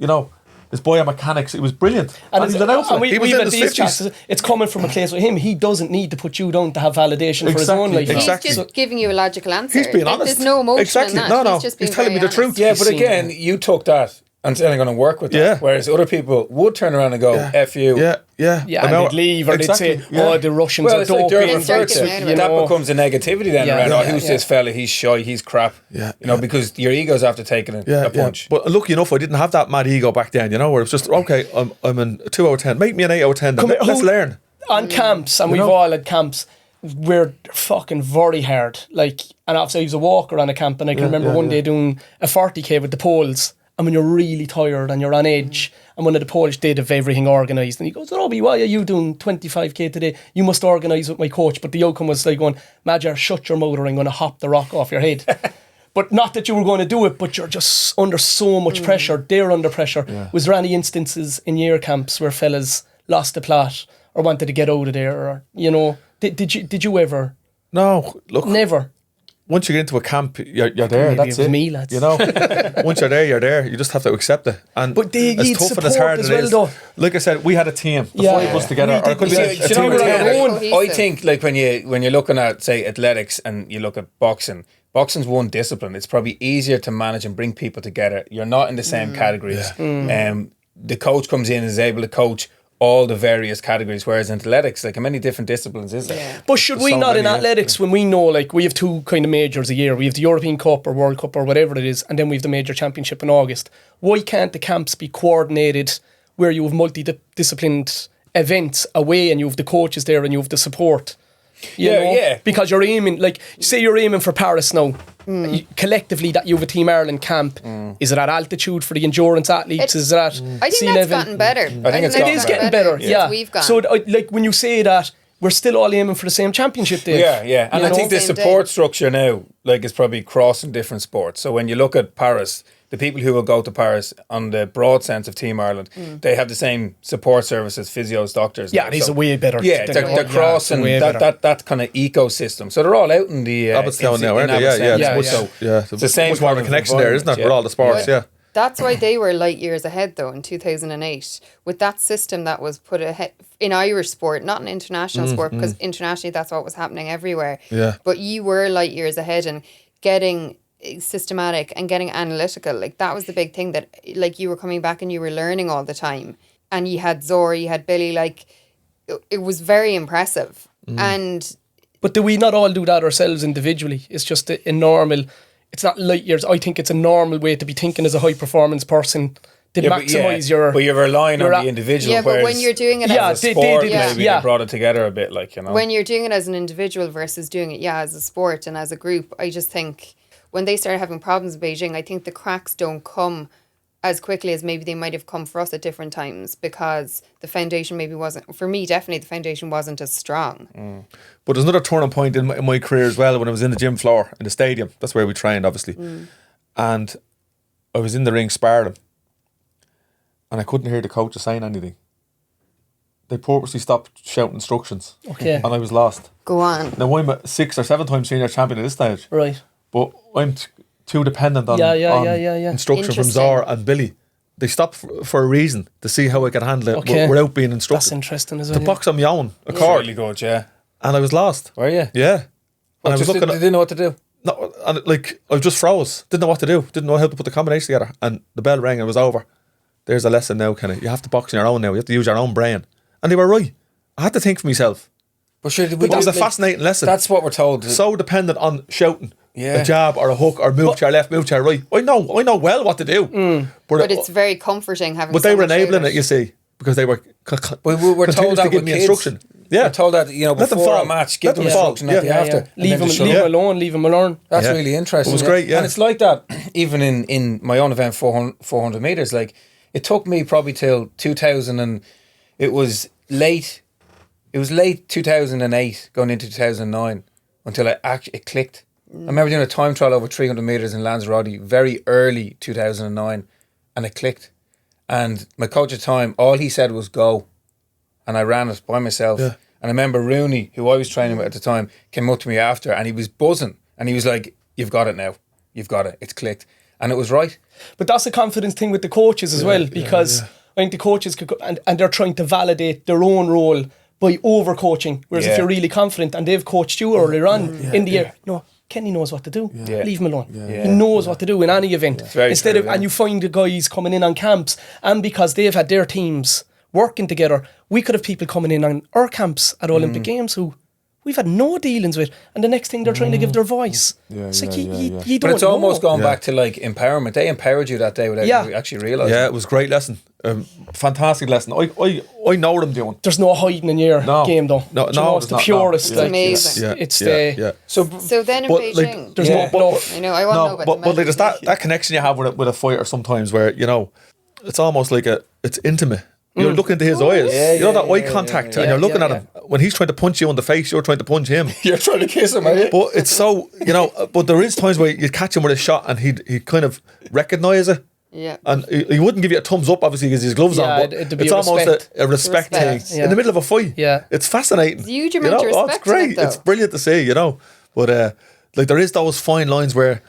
biomechanics. It was brilliant, and he's an outfit. He was we've in had his these 50s. chats. It's coming from a place with him. He doesn't need to put you down to have validation for his own Exactly, life. He's exactly. just giving you a logical answer. He's being Like, honest. There's no emotion Exactly. in that. No. He's just being He's telling me very the truth. honest. Yeah, but seen again, you took that and said I'm going to work with that. Yeah. Whereas other people would turn around and go, F you. Yeah. Yeah, and they'd leave or Exactly, they'd say, "Oh, the Russians Well, are it's like doping." Derval start referred giving to. out about That it. becomes a negativity then Yeah, around, yeah, who's yeah. this fella? He's shy, he's crap. Yeah, Because your ego's after taking a punch. But lucky enough, I didn't have that mad ego back then. Where it was just okay. I'm in a 2 out of 10. Make me an 8 out of 10. Then. Let's learn. On camps, and we've all had camps, we're fucking very hard. Like, and obviously I was a walker on a camp, and I can remember one day doing a 40k with the poles, and when you're really tired and you're on edge, and one of the Polish did have everything organised, and he goes, "Robbie, why are you doing 25k today? You must organise with my coach." But the outcome was like going, "Major, shut your mouth or I'm going to hop the rock off your head." But not that you were going to do it, but you're just under so much pressure. They're under pressure. Yeah. Was there any instances in year camps where fellas lost the plot or wanted to get out of there, or did you ever? No, look. Never. Once you get into a camp, you're there. Maybe That's it was it. me, lads. Once you're there, you're there. You just have to accept it. And But they as need tough and as support hard as as it well, is, though. like I said, we had a team. The Yeah. five of us together. We Or it could be did. a Do you know team what of I 10. mean? Cohesive. I think like when you're looking at say athletics and you look at boxing's one discipline. It's probably easier to manage and bring people together. You're not in the same categories. The coach comes in and is able to coach all the various categories, whereas in athletics, like how many different disciplines is there? Yeah. But should we so not in many, yeah. athletics, when we know, like, we have two kind of majors a year, we have the European Cup or World Cup or whatever it is, and then we have the major championship in August, why can't the camps be coordinated where you have multidisciplined events away and you have the coaches there and you have the support? You know? Yeah. Because you're aiming, like, say you're aiming for Paris now, collectively that you have a Team Ireland camp, is it at altitude for the endurance athletes? Is it at I think sea that's level? gotten better. I think it's It gotten is getting better, since yeah. We've gone. So, like, when you say that, we're still all aiming for the same championship, Dave. Yeah. And You I know? think the Same support day. structure now, like, is probably crossing different sports. So when you look at Paris, the people who will go to Paris on the broad sense of Team Ireland, they have the same support services, physios, doctors. Yeah, and he's a way better. Yeah, they're crossing that kind of ecosystem. So they're all out in the Abbottstown now, aren't they? It's the same much more of a kind connection there, isn't it? environment, For all the sports, yeah. That's why they were light years ahead, though, in 2008, with that system that was put ahead in Irish sport, not in international sport, because internationally that's what was happening everywhere. Yeah. But you were light years ahead and getting systematic and getting analytical. Like, that was the big thing, that, like, you were coming back and you were learning all the time. And you had Zora, you had Billy, like, it was very impressive. But do we not all do that ourselves individually? It's just a normal... It's not light years. I think it's a normal way to be thinking as a high performance person to maximise your... But you're relying on the individual. Yeah, but when you're doing it as a sport, maybe they brought it together a bit, like, you know. When you're doing it as an individual versus doing it, as a sport and as a group, I just think when they started having problems in Beijing, I think the cracks don't come as quickly as maybe they might have come for us at different times, because the foundation maybe wasn't, for me definitely the foundation wasn't as strong. But there's another turning point in my career as well, when I was in the gym floor in the stadium. That's where we trained, obviously. And I was in the ring sparring and I couldn't hear the coaches saying anything. They purposely stopped shouting instructions. Okay. And I was lost. Go on. Now I'm a 6 or 7 time senior champion at this stage. Right. But I'm too dependent on, instruction from Zara and Billy. They stopped for a reason, to see how I could handle it without being instructed. That's interesting as well. To box on my own, a It's cord. really good, yeah. And I was lost. Were you? Yeah. And I was looking they didn't know what to do. No, and like, I just froze. Didn't know what to do. Didn't know how to put the combination together. And the bell rang and it was over. There's a lesson now, Kenneth. You have to box on your own now. You have to use your own brain. And they were right. I had to think for myself. But sure, It was a fascinating lesson. That's what we're told. So dependent on shouting. Yeah. A jab or a hook or move to your left, move to your right. I know well what to do. But it's very comforting having. But they were enabling it, you see, because they were. We're told that to give with me kids. instruction. Yeah, We're told that, you know, let them before fall. a match, Let give them them fall. instruction at the after. Leave him alone. That's Yeah. really interesting. It was great, yeah. And it's like that even in my own event, 400 metres. Like, it took me probably till 2000 and it was late 2008 going into 2009 until it clicked. I remember doing a time trial over 300 metres in Lanzarote very early 2009 and it clicked. And my coach at the time, all he said was go. And I ran it by myself. Yeah. And I remember Rooney, who I was training with at the time, came up to me after and he was buzzing. And he was like, you've got it now. You've got it. It's clicked. And it was right. But that's a confidence thing with the coaches as well, because I think the coaches could go, and they're trying to validate their own role by overcoaching. Whereas if you're really confident and they've coached you earlier on in the year, no, Kenny knows what to do. Leave him alone. He knows what to do in any event. Instead of, and you find the guys coming in on camps, and because they've had their teams working together, we could have people coming in on our camps at Olympic Games who we've had no dealings with, and the next thing they're trying to give their voice. It's like you don't But it's almost know. gone back to like empowerment. They empowered you that day without you actually realising. Yeah, it was a great lesson. Fantastic lesson. I know what I'm doing. There's no hiding in your game though. No, Do you know, it's the there's not, purest. It's like, amazing. It's the... So then in But, Beijing, like, There's I know, I want to know about but the like there's that connection you have with a fighter sometimes where, you know, it's almost like it's intimate. You're looking into his eyes. You know that eye contact, and you're looking at him. When he's trying to punch you in the face, you're trying to punch him. You're trying to kiss him, are you? But it's so, you know, but there is times where you catch him with a shot and he'd kind of recognise it. Yeah. And he wouldn't give you a thumbs up, obviously, because his gloves on, but it'd be it's a almost respect. a respect thing Respect. in the middle of a fight. Yeah. It's fascinating. It's a huge You amount know? of Oh, respect it's great. in it, though. It's brilliant to see, you know. But like there is those fine lines where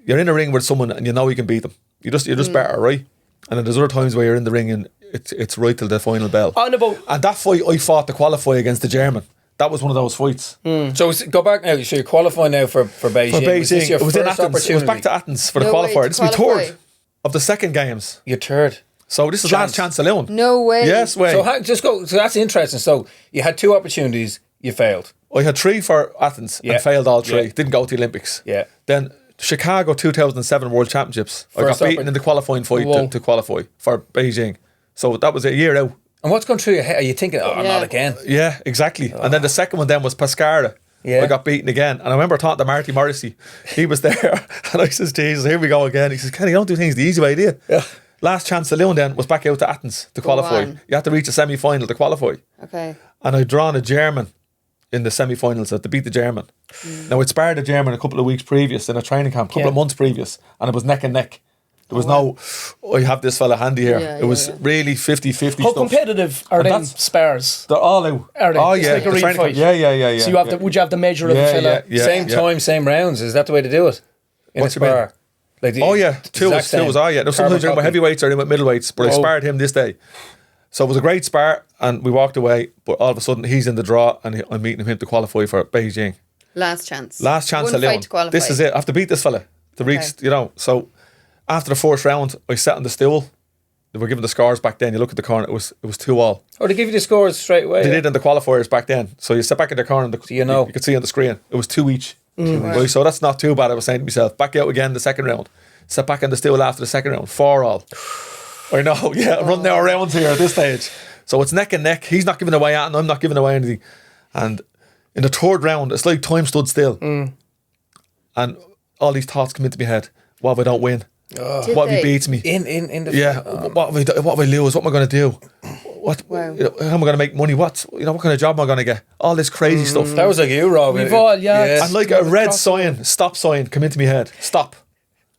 you're in a ring with someone and you know you can beat them. You're just better, right? And then there's other times where you're in the ring and it's right till the final bell. On about... And that fight I fought to qualify against the German. That was one of those fights. So go back now. So you're qualifying now for Beijing. For Beijing. Was this your It was in first Athens. It was opportunity? back to Athens for the No way qualifier. to This is my qualify. third of the second games. Your third. So this is Chance. last chance saloon. No way. Yes, way. So just go. So that's interesting. So you had 2 opportunities. You failed. I had 3 for Athens Yeah. and failed all 3. Yeah. Didn't go to the Olympics. Yeah. Then Chicago 2007 World Championships. I First got beaten in the qualifying fight Whoa. to qualify for Beijing. So that was a year out. And what's going through your head? Are you thinking, oh, Yeah. not again? Yeah, exactly. And then the second one then was Pescara. Yeah. I got beaten again. And I remember talking to Marty Morrissey. He was there. And I says, Jesus, here we go again. He says, Kenny, you don't do things the easy way, do you? Yeah. Last chance saloon then was back out to Athens to qualify. on. You had to reach a semi-final to qualify. Okay. And I'd drawn a German in the semi-finals to beat the German. Now, I'd sparred a German a couple of weeks previous in a training camp, a couple of months previous, and it was neck and neck. There was no, I have this fella handy here. Yeah, it was really 50-50 How stuff. competitive are And them that's- spars? They're all out. Are they? Oh, It's yeah. like a the real training fight. camp. Yeah. So you have would you have the measure of a fella? Same time, same rounds. Is that the way to do it? In What a you mean? spar? Like Oh, yeah. Two was, yeah. Now, sometimes you're in with heavyweights or in with middleweights, but I sparred him this day. So it was a great spar, and we walked away, but all of a sudden he's in the draw, and I'm meeting him to qualify for Beijing. Last chance. Last chance One to fight Leon. to qualify. This is it. I have to beat this fella to reach, Okay. So after the first round, I sat on the stool. They were giving the scores back then. You look at the corner, it was 2-2. Or they give you the scores straight away. They did in the qualifiers back then. So you sit back in the corner, and you know. you could see on the screen. It was 2 each. Right, so that's not too bad. I was saying to myself, back out again the second round. Sit back in the stool after the second round. 4-4. I know, yeah. I'm running out of rounds here at this stage. So it's neck and neck. He's not giving away anything. I'm not giving away anything. And in the third round, it's like time stood still. And all these thoughts come into my head. What if I don't win? Did What if he they? beats me? In the Yeah. What if I lose? What am I going to do? What? Wow. How am I going to make money? What kind of job am I going to get? All this crazy stuff. That was like you, Rob. We've all, yeah. And like a red sign, stop sign, come into my head. Stop.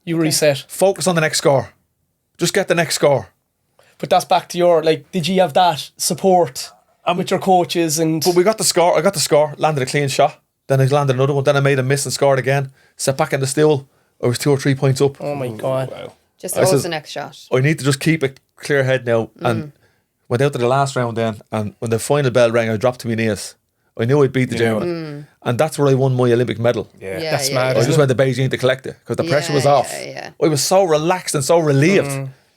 You reset. Focus on the next score. Just get the next score. But that's back to your, like, did you have that support with your coaches and... But we got the score. I got the score. Landed a clean shot. Then I landed another one. Then I made a miss and scored again. Sat back in the stool. I was 2 or 3 points up. Oh my God. Wow. Just I hold says- the next shot. I need to just keep a clear head now. And went out to the last round then. And when the final bell rang, I dropped to my knees. I knew I'd beat the German. And that's where I won my Olympic medal. Yeah. That's mad, I isn't just went to Beijing to collect it because the pressure was off. Yeah. I was so relaxed and so relieved.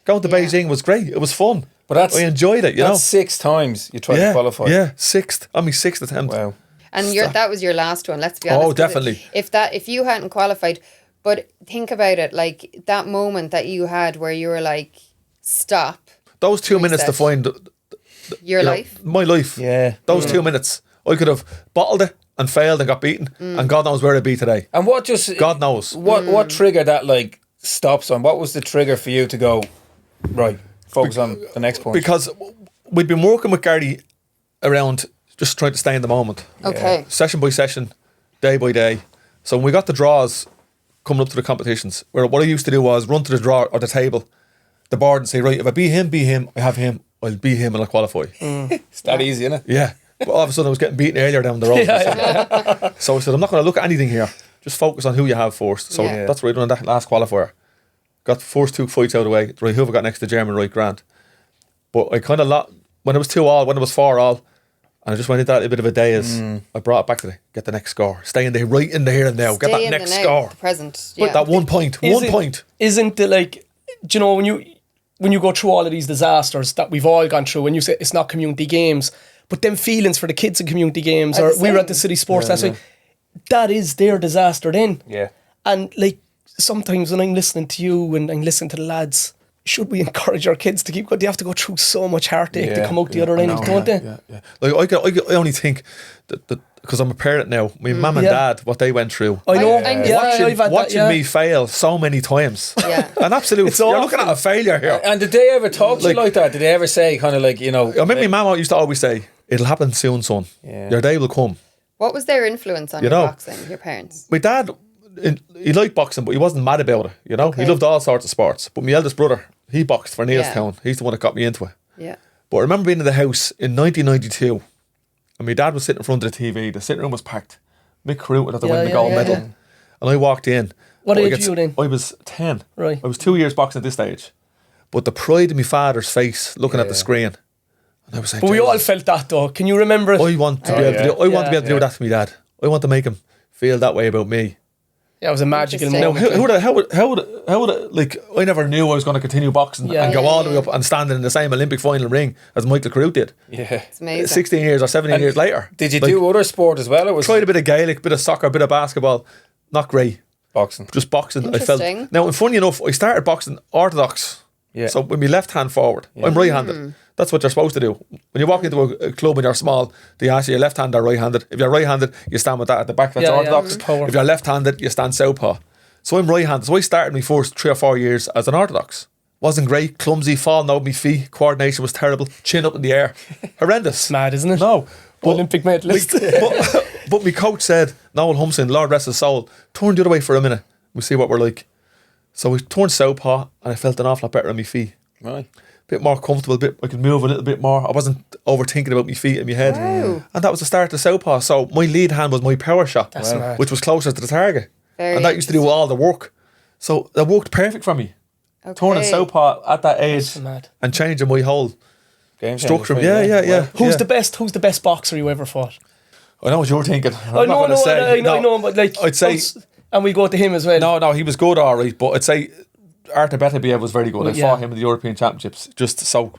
Going to Beijing was great. It was fun. But that's- I enjoyed it, you know. That's 6 times you tried Yeah, to qualify. yeah, 6th. On my 6th attempt. Wow. And that was your last one, let's be honest. Oh, 'cause definitely. If you hadn't qualified, but think about it, like that moment that you had where you were like, stop, Those 2 minutes to Reset. find your life. my life. Yeah. Those 2 minutes. I could have bottled it and failed and got beaten. And God knows where I'd be today. And what just... God knows. What triggered that, like, stop sign? What was the trigger for you to go, right, focus on the next point? Because we'd been working with Gary around just trying to stay in the moment. Okay. Session by session, day by day. So when we got the draws coming up to the competitions, where what I used to do was run to the draw or the table, the board, and say, right, if I beat him, I have him, I'll beat him and I'll qualify. It's that easy, isn't it? Yeah. But all of a sudden I was getting beaten earlier down the road. So I said, I'm not going to look at anything here. Just focus on who you have first. So Yeah. that's what I done in that last qualifier. Got the first 2 fights out of the way. Right, whoever got next to German, right, grand. But I kind of, when it was 2-2, when it was 4-4, and I just went into that a bit of a daze, I brought it back to get the next score. Stay in there, right in the here and now. Get Stay that in next the now, score. the present. But Yeah. that 1 point. Isn't it like, do you know, when you go through all of these disasters that we've all gone through, when you say it's not community games, but them feelings for the kids in community games, Are or the we were same. at the city sports last week, that is their disaster then. Yeah. And like sometimes when I'm listening to you and I'm listening to the lads, should we encourage our kids to keep going? They have to go through so much heartache to Yeah, come out the other end, don't they? Yeah. Like I only think that because I'm a parent now, my mum and Yeah. dad, what they went through. I know. I'm Yeah, watching- I've had Watching that, me fail so many times. Yeah. An absolute. It's You're awful. looking at a failure here. And did they ever talk to you like that? Did they ever say kind of like, you know... I remember my mum used to always say, "It'll happen soon, son. Yeah. Your day will come." What was their influence on You your know. boxing, your parents? My dad, he liked boxing, but he wasn't mad about it. You know, Okay. he loved all sorts of sports. But my eldest brother, he boxed for Neilstown. Yeah. He's the one that got me into it. Yeah. But I remember being in the house in 1992, and my dad was sitting in front of the TV. The sitting room was packed. Mick Carruth had to win the gold medal, and I walked in. What But I age get- were you then? I was 10. Right. I was 2 years boxing at this stage. But the pride in my father's face, looking at the screen, and I was saying, But we all "Jesus, felt that though. Can you remember it? I want to be able to do. I want to be able to do that to my dad. I want to make him feel that way about me." Yeah, it was a magical Interesting. moment. Now, how would it, like, I never knew I was going to continue boxing Yeah. and go Yeah, all the way yeah. up and standing in the same Olympic final ring as Michael Carruth did. Yeah. It's amazing. 16 years or 17 years later. Did you Like, do other sport as well? Or was tried a bit of Gaelic, bit of soccer, bit of basketball. Not great. boxing? Just boxing. I felt. Interesting. Now, and funny enough, I started boxing orthodox. Yeah. So with my left hand forward, I'm right-handed. That's what you're supposed to do. When you walk into a club and you're small, they ask you your left hand or right-handed. If you're right-handed, you stand with that at the back. That's Yeah, yeah. orthodox. Power. If you're left-handed, you stand southpaw. So I'm right-handed. So I started my first 3 or 4 years as an orthodox. Wasn't great, clumsy, falling out my feet. Coordination was terrible. Chin up in the air. Horrendous. Mad, isn't it? No. Olympic medalist. But my coach said, Noel Humson, Lord rest his soul, turn the other way for a minute. We'll see what we're like. So I turned southpaw and I felt an awful lot better on my feet. Right. Bit more comfortable, I could move a little bit more. I wasn't overthinking about my feet and my head. Wow. And that was the start of southpaw. So my lead hand was my power shot, That's mad. which was closer to the target. Very and that used to do all the work. So that worked perfect for me. Turning southpaw at that age That's mad. and changing my whole Game structure. changer for you, Yeah. Who's the best boxer you ever fought? I know what you're thinking. I know, but like I'd say, and we go to him as well. no, he was good, all right, but I'd say Artur Beterbiev was very good. I Yeah. fought him in the European Championships. Just so.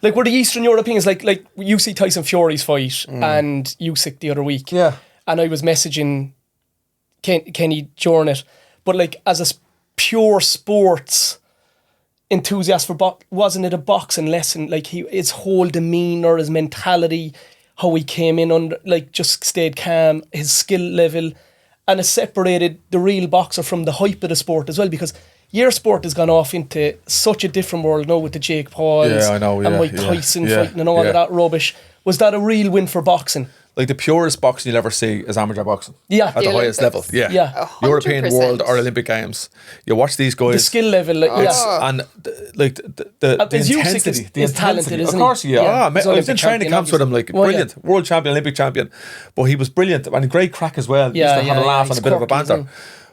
Like, were the Eastern Europeans like you see Tyson Fury's fight and Usyk the other week? Yeah. And I was messaging Kenny during it, but like as a pure sports enthusiast for wasn't it a boxing lesson? Like his whole demeanor, his mentality, how he came in under, like just stayed calm, his skill level, and it separated the real boxer from the hype of the sport as well, because your sport has gone off into such a different world now with the Jake Pauls Yeah, I know, and yeah, Mike yeah, Tyson yeah, fighting and all yeah. of that rubbish. Was that a real win for boxing? Like the purest boxing you'll ever see is amateur boxing. Yeah. At the The highest level. Olympics. Yeah. 100%. European, world, or Olympic Games. You watch these guys. The skill level, like, And the His Usyk intensity. is talented, isn't he? Of course, yeah. Yeah. I He's was in Olympic training champion, camps with him, like Well, brilliant. World champion, Olympic champion. But he was brilliant and a great crack as well. Yeah, Used to have a laugh he's and a bit of a quirky, banter. isn't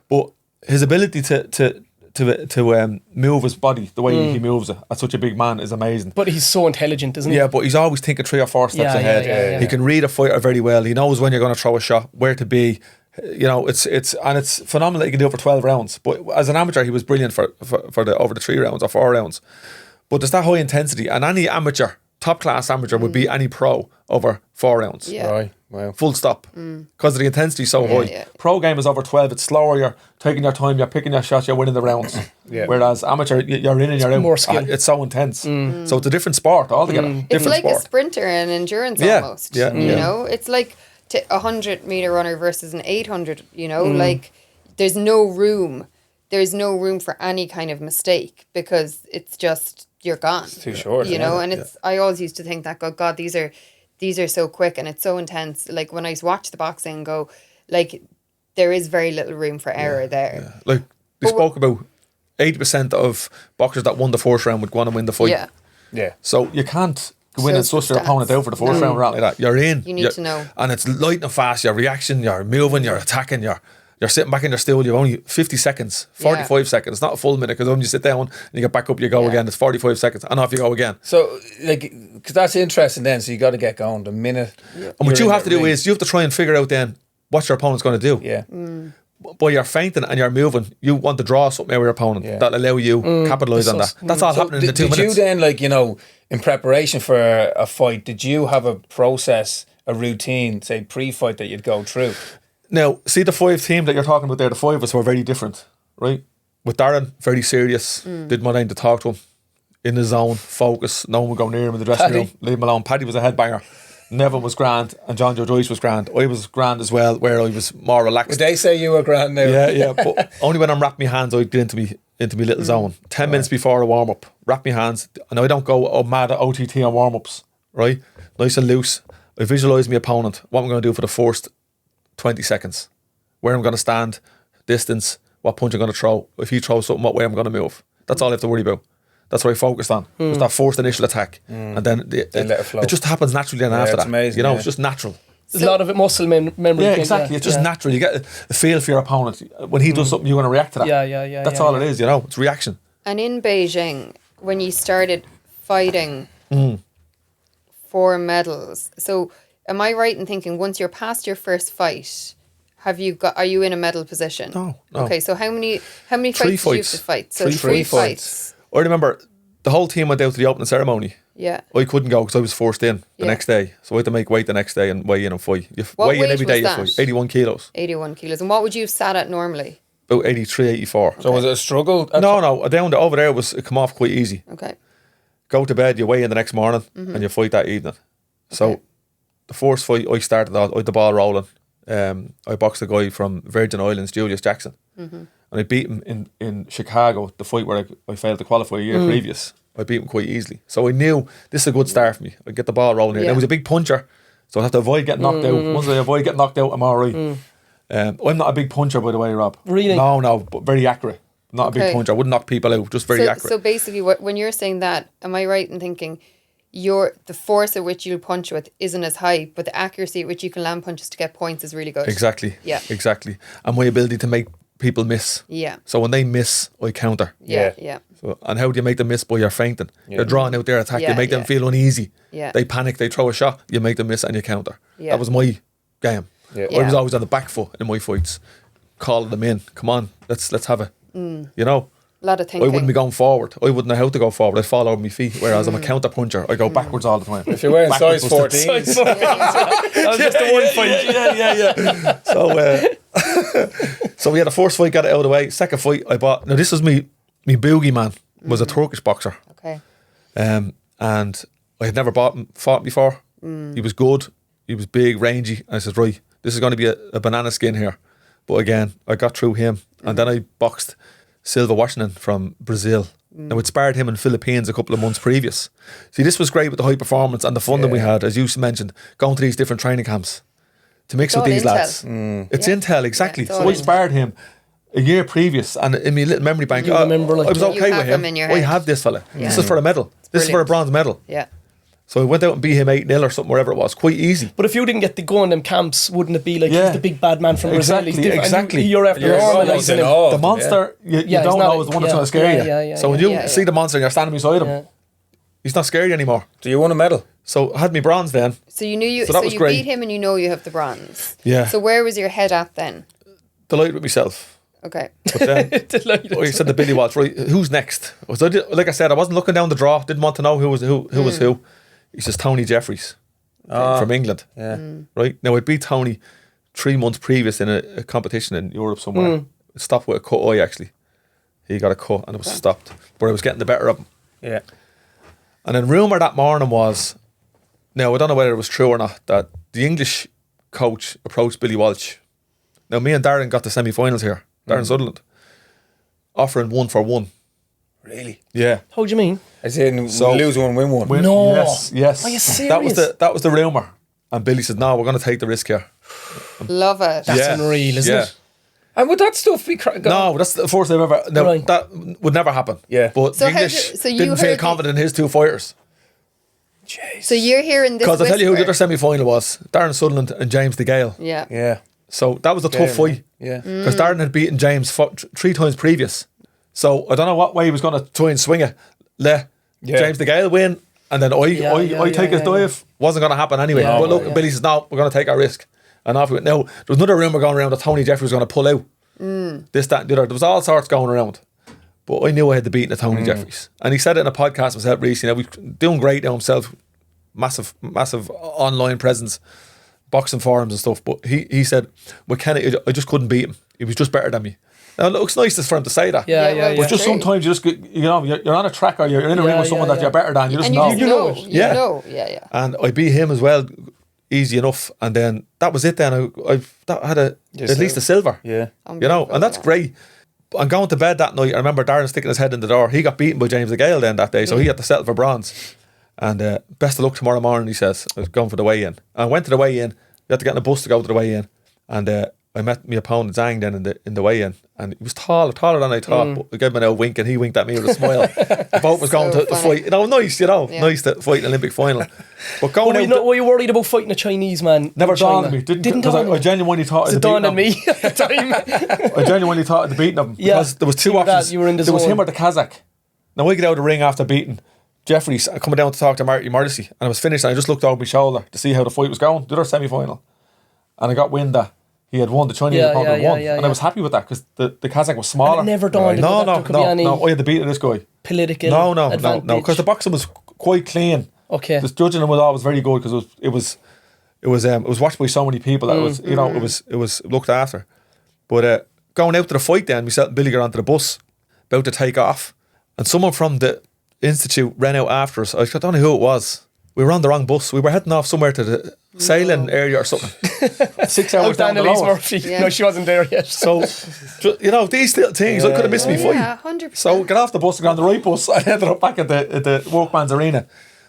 But his ability to move his body the way he moves it at such a big man is amazing. But he's so intelligent, isn't he? Yeah, but he's always thinking 3 or 4 steps Yeah, ahead. yeah. He can read a fighter very well. He knows when you're going to throw a shot, where to be. You know, it's phenomenal that he can do it for 12 rounds. But as an amateur, he was brilliant for the over the 3 rounds or 4 rounds. But there's that high intensity, and any amateur, top class amateur, would beat any pro over 4 rounds. Yeah. Right. Wow. Full stop. Because the intensity is so high. yeah. Pro game is over 12. It's slower. You're taking your time. You're picking your shots. You're winning the rounds. Yeah. Whereas amateur, you're in and you're out. more skill. It's so intense. So it's a different sport altogether. It's Different like sport. a sprinter and endurance Yeah, almost. yeah, You yeah. know, it's like a 100-meter runner versus an 800. You know, like there's no room. There's no room for any kind of mistake because it's just you're gone. It's too short, You know, yeah. and it's I always used to think that God, these are so quick and it's so intense. Like when I watch the boxing and go, like there is very little room for error there. Like they spoke about 80% of boxers that won the first round would go on and win the fight. Yeah. Yeah. So you can't go in and Shows suss your the opponent stats. out for the first round or anything like that. You're in. You need to know. And it's light and fast. Your reaction, you're moving, you're attacking, you're sitting back in your stool. You've only 50 seconds, 45 seconds. It's not a full minute because when you sit down and you get back up, you go again. It's 45 seconds and off you go again. So, like, because that's interesting then. So you got to get going the minute. And what you have to do is you have to try and figure out then what your opponent's going to do. Yeah. But you're feinting and you're moving. You want to draw something out of your opponent Yeah. that'll allow you capitalise on that. That's all happening in the 2 did minutes. you then, like, you know, in preparation for a fight, did you have a process, a routine, say pre-fight that you'd go through? Now, see the 5 team that you're talking about there, the 5 of us were very different, right? With Darren, very serious, didn't want anything to talk to him, in the zone, focus, no one would go near him in the dressing Paddy. room, leave him alone. Paddy was a headbanger, Neville was grand, and John Joe Joyce was grand. I was grand as well, where I was more relaxed. Would they say you were grand now? Yeah, but only when I'm wrapping my hands, I'd get into me little zone. 10 minutes before a warm up, wrap my hands, and I don't go mad at OTT on warm ups, right? Nice and loose. I visualise my opponent, what I'm going to do for the first 20 seconds, where I'm going to stand, distance, what punch I'm going to throw. If he throws something, what way I'm going to move. That's all I have to worry about. That's what I focused on. Just that first initial attack, and then Then let it flow. it just happens naturally. Then after it's that, amazing, you know, yeah. it's just natural. There's a lot of it muscle memory. Yeah, thing, exactly. It's just natural. You get a feel for your opponent. When he does something, you're going to react to that. Yeah. That's all it is. You know, it's reaction. And in Beijing, when you started fighting for medals, so am I right in thinking once you're past your first fight, are you in a medal position? No. Okay, so how many fights Three did you have fights. to fight? So Three three fights. I remember the whole team went out to the opening ceremony. Yeah. I couldn't go because I was forced in the Yeah. next day. So I had to make weight the next day and weigh in and fight. You What weigh in weight every day, was you that? fight. 81 kilos. 81 kilos. And what would you have sat at normally? About 83, 84. So was it a struggle? No, down over there it come off quite easy. Okay. Go to bed, you weigh in the next morning and you fight that evening. So the first fight I started out, I had the ball rolling. I boxed a guy from Virgin Islands, Julius Jackson. And I beat him in Chicago, the fight where I failed to qualify a year previous. I beat him quite easily. So I knew this is a good start for me. I'd get the ball rolling here. Yeah. Now, he was a big puncher, so I'd have to avoid getting knocked out. Once I avoid getting knocked out, I'm all right. I'm not a big puncher, by the way, Rob. Really? No, but very accurate. Not a big Okay. puncher. I wouldn't knock people out. Just very accurate. So basically, when you're saying that, am I right in thinking the force at which you'll punch with isn't as high, but the accuracy at which you can land punches to get points is really good? Exactly. Yeah. Exactly. And my ability to make people miss. Yeah. So when they miss, I counter. Yeah. Yeah. Yeah. So, and how do you make them miss? By your feinting. You're drawing out their attack. Yeah, you make them yeah. feel uneasy. Yeah. They panic. They throw a shot. You make them miss and you counter. Yeah. That was my game. Yeah. I was Yeah. always on the back foot in my fights, calling them in. Come on, let's have it. You know. A lot of I thinking. wouldn't be going forward. I wouldn't know how to go forward. I'd fall over my feet. Whereas I'm a counter puncher. I go backwards all the time. If you're wearing size Backwards 14, That was just the one fight. So, so we had the first fight, got it out of the way. Second fight, I bought. Now this was me boogie man was a Turkish boxer, Okay. and I had never fought before. He was good. He was big, rangy. I said, right, this is going to be a banana skin here. But again, I got through him, and then I boxed Silva Washington from Brazil. Now, I'd sparred him in Philippines a couple of months previous. See, this was great with the high performance and the fun that we had, as you mentioned, going to these different training camps to mix It's with all these intel. lads. It's Yeah. intel, exactly. Yeah, it's So all I sparred him a year previous, and in my little memory bank, You remember, like, I was you okay have with him him. in your I head. have this fella. Yeah. This is for a medal. This is for a brilliant. bronze medal. Yeah. So I went out and beat him 8-0 or something, wherever it was. Quite easy. But if you didn't get to go on them camps, wouldn't it be like Yeah. he's the big bad man from Brazil? He's Exactly, different, and exactly. You're after You're normalising in him. awe. The monster, you Yeah, don't he's not- know is the one that's yeah, going to scare yeah, you. yeah, yeah, So when yeah, you yeah, see yeah. the monster and you're standing beside him, Yeah. he's not scary anymore. do you want a medal? So I had me bronze then. So you knew you. So So, that was you great. beat him, and you know you have the bronze. Yeah. So where was your head at then? Delighted with myself. Okay. But then Delighted. I said to Billy Walsh, right, who's next? So like I said, I wasn't looking down the draw. Didn't want to know who was who. He says Tony Jeffries from England. Yeah. Right? Now I beat Tony 3 months previous in a competition in Europe somewhere. It stopped with a cut eye actually. He got a cut and it was stopped. But I was getting the better of him. Yeah. And then rumour that morning was, now I don't know whether it was true or not, that the English coach approached Billy Walsh. Now me and Darren got the semi-finals here, Darren Sutherland, offering 1 for 1. Really? Yeah. How do you mean? As in, So- lose one, win one. No. Yes. Are you That was serious? the rumour. And Billy said, no, we're going to take the risk here. Love it. That's unreal, isn't it? And would that stuff be No, that's the first time ever. No, Right. that would never happen. Yeah. But So the how English did- so you didn't feel heard the- confident in his 2 fighters. So you're hearing this. Because I'll tell you who the whisper. other semi-final was. Darren Sutherland and James DeGale. Yeah. Yeah. So that was a tough fight. Yeah. Because Darren had beaten James 3 times previous. So I don't know what way he was going to try and swing it. Let Yeah. James DeGale win, and then I take his dive. Wasn't going to happen anyway. Yeah, but look, yeah. Billy says, no, we're going to take our risk. And off we went. Now, there was another rumour going around that Tony Jeffries was going to pull out. This, that, and the other. There was all sorts going around. But I knew I had to beat the Tony Jeffries. And he said it in a podcast himself recently. He's doing great now himself. Massive online presence, boxing forums and stuff. But he said, with Kenneth, I just couldn't beat him. He was just better than me. Now, it looks nice for him to say that. Yeah, Yeah, yeah, well, yeah. But just True. sometimes you just, you're on a track or you're in a ring Yeah, with someone yeah, that yeah. you're better than. You just And know. you know. it. You Yeah. know. Yeah. And I beat him as well, easy enough. And then that was it. Then I had at least a silver. Yeah. You know, and that's great. I'm going to bed that night. I remember Darren sticking his head in the door. He got beaten by James DeGale then that day, so he had to settle for bronze. And best of luck tomorrow morning, he says. I was going for the weigh-in. I went to the weigh-in. You had to get in a bus to go to the weigh-in. And I met my opponent Zhang then in the weigh-in. And he was taller than I thought. But I gave him a wink and he winked at me with a smile. The boat was going So to funny. fight. You know, nice, Yeah. nice to fight an Olympic final. But going out, Were you worried about fighting a Chinese man? never in China? dawned on me. Didn't dawn because on I you? genuinely thought It I'd dawned beaten on him. me at the time. I genuinely thought I'd beaten him Yeah. because there was 2 You were that- options. you were in the there was zone. him or the Kazakh. Now I get out of the ring after beating Jeffries, coming down to talk to Marty Morrissey, and I was finished and I just looked over my shoulder to see how the fight was going, the other semi-final. And I got wind that he had won, the Chinese Yeah, opponent yeah, won. yeah, And yeah. I was happy with that because the Kazakh was smaller. And it never dawned on you No, that no, there could be any no. I had to beat this guy. political No, advantage. because the boxing was quite clean. Okay. The judging was always very good because it was watched by so many people that it was looked after. But going out to the fight then, myself and Billy got onto the bus, about to take off, and someone from the institute ran out after us. I don't know who it was. We were on the wrong bus. We were heading off somewhere to the sailing area or something. 6 hours Out down the Annalise road. Murphy. Yeah. No, she wasn't there yet. So, these little things, I could have missed me fight. Yeah, 100%. So get off the bus and go on the right bus. I ended up back at the Workman's Arena.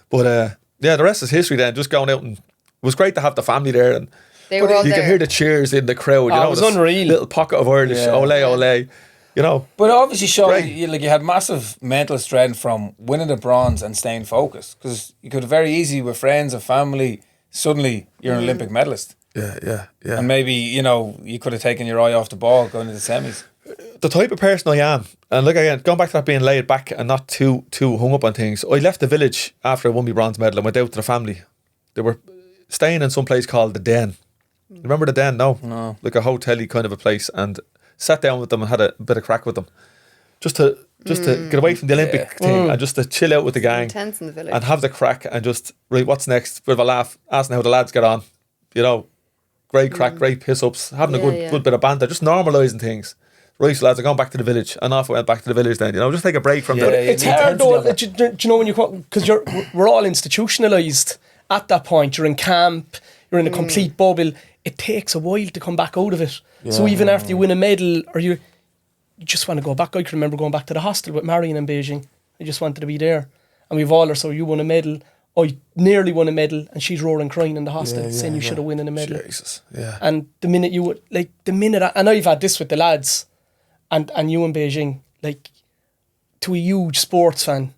But the rest is history then. Just going out, and it was great to have the family there. And They were all you there. could hear the cheers in the crowd. You know, it was this unreal. little pocket of Irish, Yeah. ole, ole. You know, But obviously, Sean, Great. you had massive mental strength from winning the bronze and staying focused, because you could very easy with friends and family. Suddenly, you're an Olympic medalist, yeah. and maybe you could have taken your eye off the ball going into the semis. The type of person I am, and look again, going back to that being laid back and not too hung up on things. I left the village after I won my bronze medal and went out to the family. They were staying in some place called the Den. Remember the Den? No. Like a hotel-y kind of a place, and sat down with them and had a bit of crack with them, just to get away from the Olympic thing and just to chill out with the gang Intense in the village. and have the crack and just right, what's next? Bit of a laugh, asking how the lads get on. Great crack, great piss ups, having a good bit of banter, just normalising things. Right, so lads, I'm going back to the village, and off I went back to the village. Then just take a break from the. It's hard though. Do you know when you come, because we're all institutionalised at that point. You're in camp. You're in a complete bubble. It takes a while to come back out of it. So even after you win a medal, or you just want to go back. I can remember going back to the hostel with Marion in Beijing. I just wanted to be there. And we've all so you won a medal. I nearly won a medal, and she's roaring crying in the hostel saying you should have won a medal. Jesus, yeah. And the minute and I've had this with the lads, and you in Beijing, like, to a huge sports fan,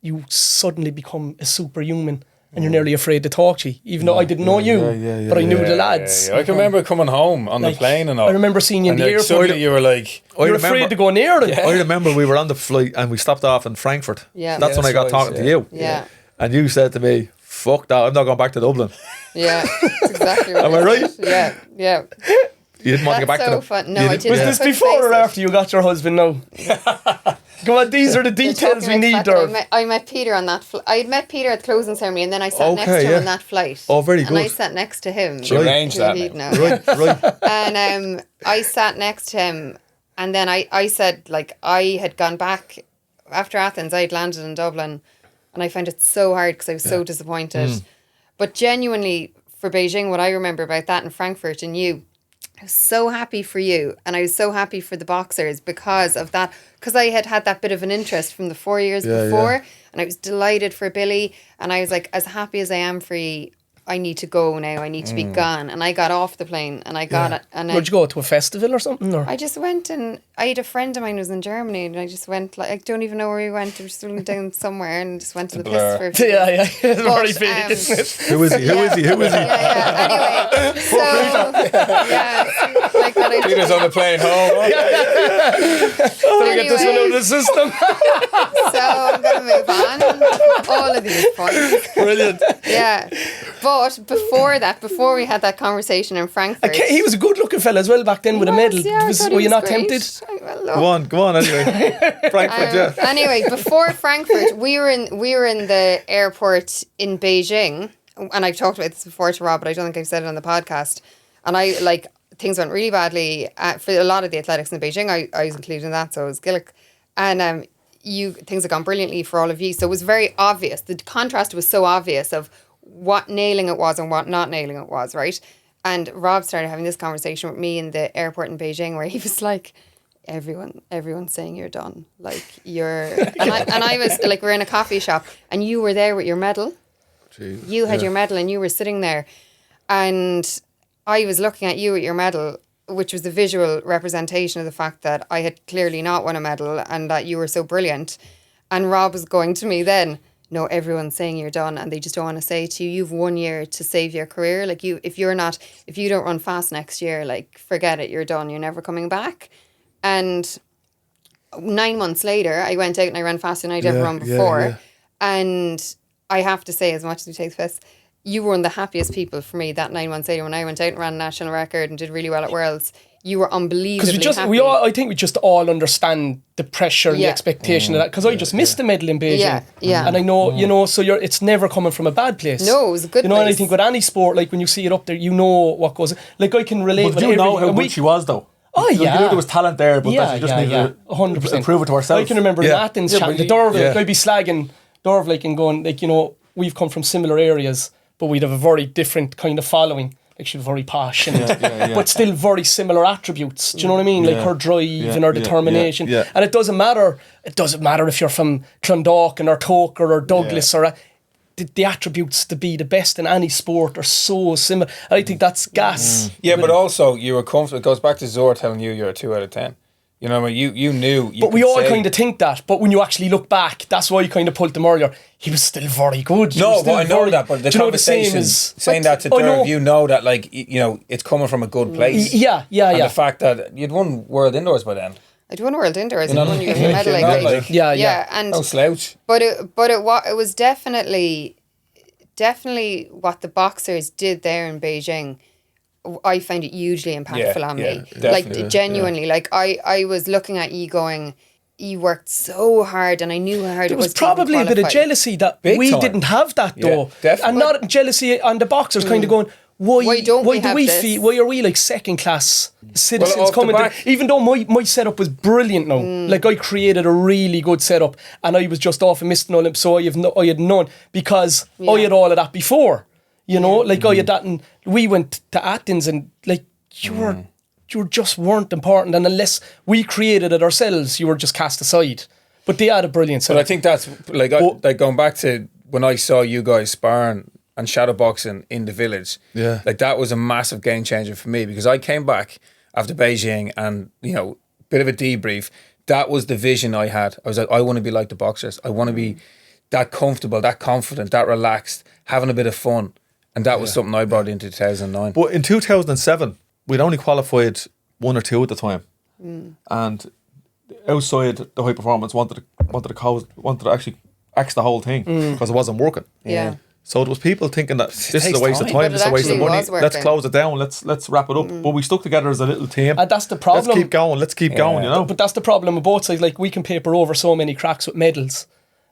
you suddenly become a superhuman. And you're nearly afraid to talk to you, even though I didn't know you, but I knew the lads. I can remember coming home on the plane and all. I remember seeing you in the airport. Suddenly you were like, You're afraid to go near them. I remember we were on the flight and we stopped off in Frankfurt. Yeah. That's when I got talking to you. Yeah. And you said to me, "Fuck that, I'm not going back to Dublin." Yeah, that's exactly what Am I right? Yeah. You didn't want to get back That's to so them. fun. No, I didn't. Was this Couldn't before face or it. after you got your husband now? Come on, these are the You're details talking we about need, the fact that Derv. I met Peter on that flight. I had met Peter at the closing ceremony, and then I sat next to him on that flight. Oh, very And I good. sat next to him. She arranged Who that. he'd know. Right. And I sat next to him, and then I said, like, I had gone back after Athens. I had landed in Dublin, and I found it so hard because I was so disappointed. But genuinely, for Beijing, what I remember about that in Frankfurt and you, I was so happy for you, and I was so happy for the boxers because of that, because I had that bit of an interest from the 4 years before, and I was delighted for Billy, and I was like, as happy as I am for you, I need to go now, I need to be gone. And I got off the plane and I got it. And Where'd you go, to a festival or something? Or? I just went, and I had a friend of mine who was in Germany, and I just went, like, I don't even know where we went. We just went down somewhere and just went to the Blur. piss for a few Yeah, days. it's very big, isn't it? Who is he? Who is he? Who is he? Yeah. Anyway, so yeah, like that. Peter's on the plane home. Get this one out of the system. So I'm going to move on. All of these points. Brilliant. Yeah. But before we had that conversation in Frankfurt. He was a good-looking fella as well back then with a medal. Yeah, I thought he Were you was not great. tempted? Go on anyway. Frankfurt, Anyway, before Frankfurt, we were in the airport in Beijing, and I've talked about this before to Rob, but I don't think I've said it on the podcast. And things went really badly for a lot of the athletics in Beijing. I was included in that, so it was Gillick. And things have gone brilliantly for all of you. So it was very obvious. The contrast was so obvious of what nailing it was and what not nailing it was, right? And Rob started having this conversation with me in the airport in Beijing, where he was like, everyone's saying you're done. Like, you're... And I was like, we're in a coffee shop, and you were there with your medal. Jeez, You had your medal, and you were sitting there. And I was looking at you with your medal, which was the visual representation of the fact that I had clearly not won a medal and that you were so brilliant. And Rob was going to me then, no, everyone's saying you're done, and they just don't want to say to you, you've 1 year to save your career. Like, if you don't run fast next year, like, forget it, you're done, you're never coming back. And 9 months later, I went out and I ran faster than I'd ever run before. Yeah. And I have to say, as much as we take the piss, you were one of the happiest people for me that 9 months later when I went out and ran a national record and did really well at Worlds. You were unbelievably happy. I think we just all understand the pressure and the expectation of that, because I just missed the medal in Beijing. Yeah. And I know, so it's never coming from a bad place. No, it was a good And I place. think with any sport, like when you see it up there, you know what goes. Like, I can relate. But with do you know every- how good she was, though? Oh, You yeah. knew there was talent there, but that you just needed to 100%. prove it to ourselves. I can remember in Athens chatting to Derval. Like, I'd be slagging Derval, like, and going, like, we've come from similar areas, but we'd have a very different kind of following. Like, she's very posh, but still very similar attributes. Do you know what I mean? Like her drive and her determination. yeah. And it doesn't matter if you're from Clondalkin or Toker or Douglas or the attributes to be the best in any sport are so similar. And I think that's gas. Yeah, but also you were comfortable. It goes back to Zor telling you you're a 2 out of 10. You know what I mean? You knew. But we all kind of think that. But when you actually look back, that's why you kind of pulled him earlier. He was still very good. He was No, still but I know very- that. But the Do you know the same conversation, as saying that to I know. Derv, you know that, like, you know, it's coming from a good place. Yeah. And the fact that you'd won World Indoors by then. I'd won World Indoors. You know I'd won what I your mean? medal. You're not Like, like- Yeah. and No slouch. but it was definitely what the boxers did there in Beijing. I found it hugely impactful on me. definitely, Like genuinely, like I was looking at you going, you worked so hard, and I knew how hard There it was was. to even probably a bit of qualify. jealousy that Big we time. didn't have that though. definitely. And not jealousy on the boxers kind of going, why don't we do have we this? feel, why are we like second class citizens Well, off the coming back- to, even though my setup was brilliant now, like I created a really good setup and I was just off and missed an Olymp, so I had none because I had all of that before, you know, like I had that, and we went to Athens and like you just weren't important, and unless we created it ourselves, you were just cast aside. But they had a brilliant But setup. I think that's like like going back to when I saw you guys sparring and shadowboxing in the village. Yeah. Like that was a massive game changer for me because I came back after Beijing and, you know, bit of a debrief. That was the vision I had. I was like, I want to be like the boxers. I want to be that comfortable, that confident, that relaxed, having a bit of fun. And that was something I brought into 2009. But in 2007, we'd only qualified 1 or 2 at the time, and outside the high performance wanted to actually axe the whole thing because it wasn't working. Yeah. So there was people thinking that this is takes a waste of time. time, But this it is a waste of actually money. was Let's working. close it down. Let's wrap it up. But we stuck together as a little team. And that's the problem. Let's keep going. Let's keep going. You know. But that's the problem with both sides. Like, we can paper over so many cracks with medals.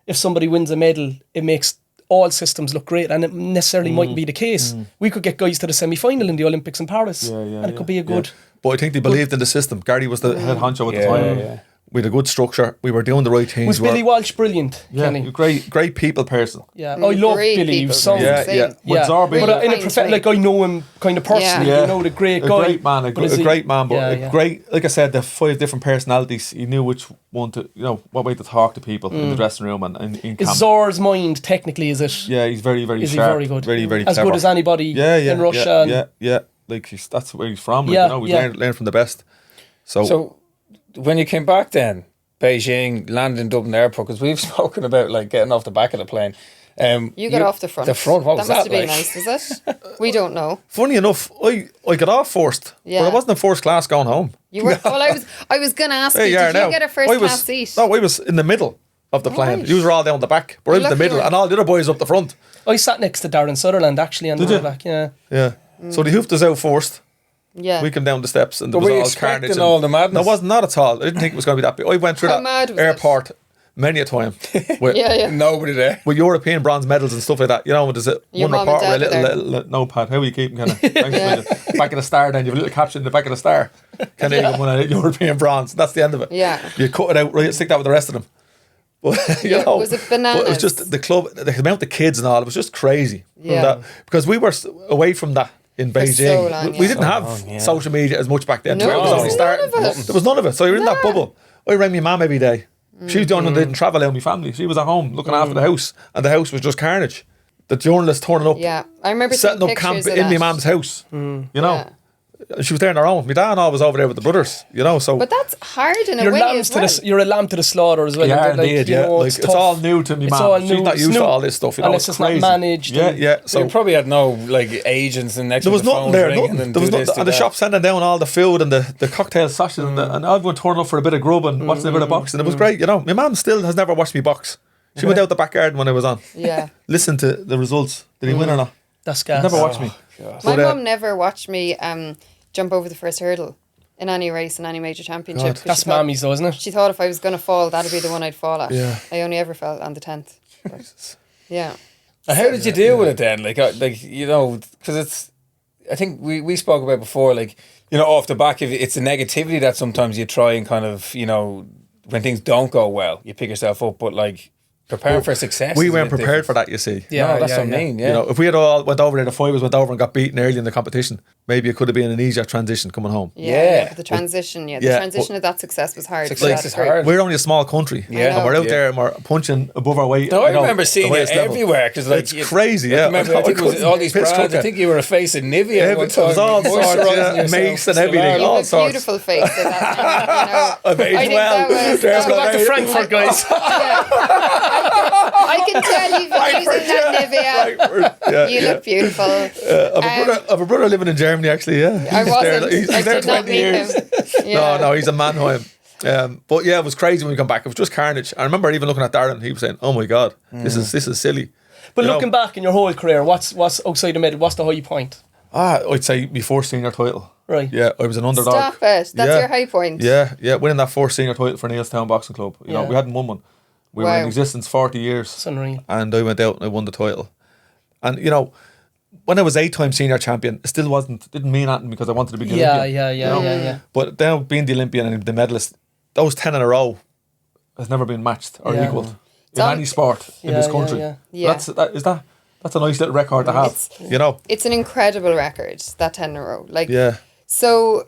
If somebody wins a medal, it makes all systems look great, and it necessarily mightn't be the case. We could get guys to the semi-final in the Olympics in Paris, and it could be a good... But I think they believed in the system. Gary was the head honcho at the time. Yeah. We had a good structure. We were doing the right things. Was We were- Billy Walsh brilliant, Yeah, Kenny? great people person. Yeah, I love Great Billy. He people. was so... Yeah, yeah. Yeah, Zorba- but in a Really prof- like, kind. I know him kind of personally. Yeah. You know, the great a guy. great man, But is a he- great man, but Yeah, a yeah. great, like I said, the 5 different personalities. He knew which one to, you know, what way to talk to people in the dressing room and in Is camp. Zor's mind, technically, is it? Yeah, he's very, very Is he sharp. very good? Very, very As clever. good as anybody in Russia. Yeah, and- yeah. Like that's where he's from. Like, Yeah, you know, we yeah. learned from the best. So when you came back then, Beijing, landed in Dublin Airport, because we've spoken about like getting off the back of the plane. You got off the front. The front, what was must that have been like? nice, was it? We don't know. funny enough, I got off first, Yeah. but I wasn't in first class going home. You were. Well, I was going to ask There you. you are Did now. you get a I first was- class seat? No, I was in the middle of the plane. right. You were all down the back, but I was in the Lucky middle, you. and all the other boys up the front. I sat next to Darren Sutherland, actually, on the way back. Yeah. Yeah. So they hoofed us out first. Yeah. We came down the steps and there Were was we all expecting carnage. and- all the madness? No, it wasn't, not at all. I didn't think it was going to be that big. I went through How mad that was it? airport many a time with, Yeah. Nobody there. with European bronze medals and stuff like that. You know, there's a Your one mum and reporter with a dad were little notepad. How are you keeping kind of back of the star? Then you have a little caption in the back of the star. Kenneth Egan won a European bronze. That's the end of it. Yeah. You cut it out, right? Stick that with the rest of them. But you Yeah, know, was it But it was bananas? just the club, the amount of kids and all. It was just crazy. Yeah. That- because we were away from that in Beijing. so long, We yeah. didn't have social media as much back then. No, Twitter was there only was starting. none of it. There was none of it. So you're in that Nah. bubble. I rang my mum every day. She was the only one that didn't travel out with my family. She was at home looking after the house, and the house was just carnage. The journalists turning up, Yeah. I remember setting seeing up camp pictures of in my that. mum's house. You know, Yeah. she was there on her own. My dad and all was over there with the brothers. You know, so But that's hard in a You're, way lambs as well. you're a lamb to the slaughter as well. yeah, Like, indeed, you yeah. know, Like, it's it's tough. all new to me, It's mum. all She's new. not It's used to new. all this stuff. You know, Unless it's not crazy. managed Yeah, and- yeah. So you So probably had no like agents and next there to was the nothing phones there. ringing Nothing. and There was do nothing. this, do And the that. shop sending down all the food and the cocktail sashes and everyone turning up for a bit of grub and watching a bit of boxing. It was great. You know, my mum still has never watched me box. She went out the back garden when I was on. Yeah. Listen to the results. Did he win or not? That's gas. Never watched me. My But, mum never watched me jump over the first hurdle in any race in any major championship. God. 'cause That's she thought- mammy's though, isn't it? She thought if I was going to fall, that'd be the one I'd fall at. Yeah. I only ever fell on the 10th. But, yeah. And how did you deal with it then? Like you know, because it's. I think we spoke about before. Like, you know, off the back of it, it's the negativity that sometimes you try and kind of, you know, when things don't go well, you pick yourself up. But like Prepare for success. We is a weren't bit prepared different. for that, you see. No, that's what I mean. Yeah. You know, if we had all went over there, the five went over and got beaten early in the competition, maybe it could have been an easier transition coming home. Yeah. But the transition, the Yeah, transition of that success was hard. Success for is that group. hard. We're only a small country, Yeah. and we're out Yeah. there and we're punching above our weight. No, I you know, remember the seeing it highest level. everywhere because like It's crazy. Yeah, I remember, I think it was all these Piss brands. I cooker. think you were a face in Nivea. Yeah, at one it was time, all sorts, moisturising yeah, yourself. mace and everything, Salon. You all have a sorts. beautiful face at that time, you know. I've aged I think well. that was- There's that no was- Back to way. Frankfurt, guys. I can tell you've been using that Nivea. Yeah, You yeah. look beautiful. I've a brother living in Germany, actually. Yeah, I He's wasn't. He's I there did not 20 meet years. him. Yeah. No, he's a Mannheim. But yeah, it was crazy when we come back. It was just carnage. I remember even looking at Darren. He was saying, "Oh my God, this is silly." But You know? looking back in your whole career, what's outside the medal? What's the high point? I'd say my first senior title. Right. Yeah, I was an underdog. Stop it. That's Yeah. your high point. Yeah, winning that first senior title for Neilstown Boxing Club. You know, Yeah. we hadn't won one. We were in Wow. existence 40 years. It's unreal. And I went out and I won the title. And you know, when I was 8-time senior champion, it still didn't mean anything because I wanted to be the Yeah, Olympian. yeah, you know? yeah. But now being the Olympian and the medalist, those 10 in a row has never been matched or Yeah. equaled in Dom- any sport in Yeah, this yeah, country. yeah. Yeah. That's a nice little record to have. You know? It's an incredible record, that 10 in a row. Like, Yeah. So,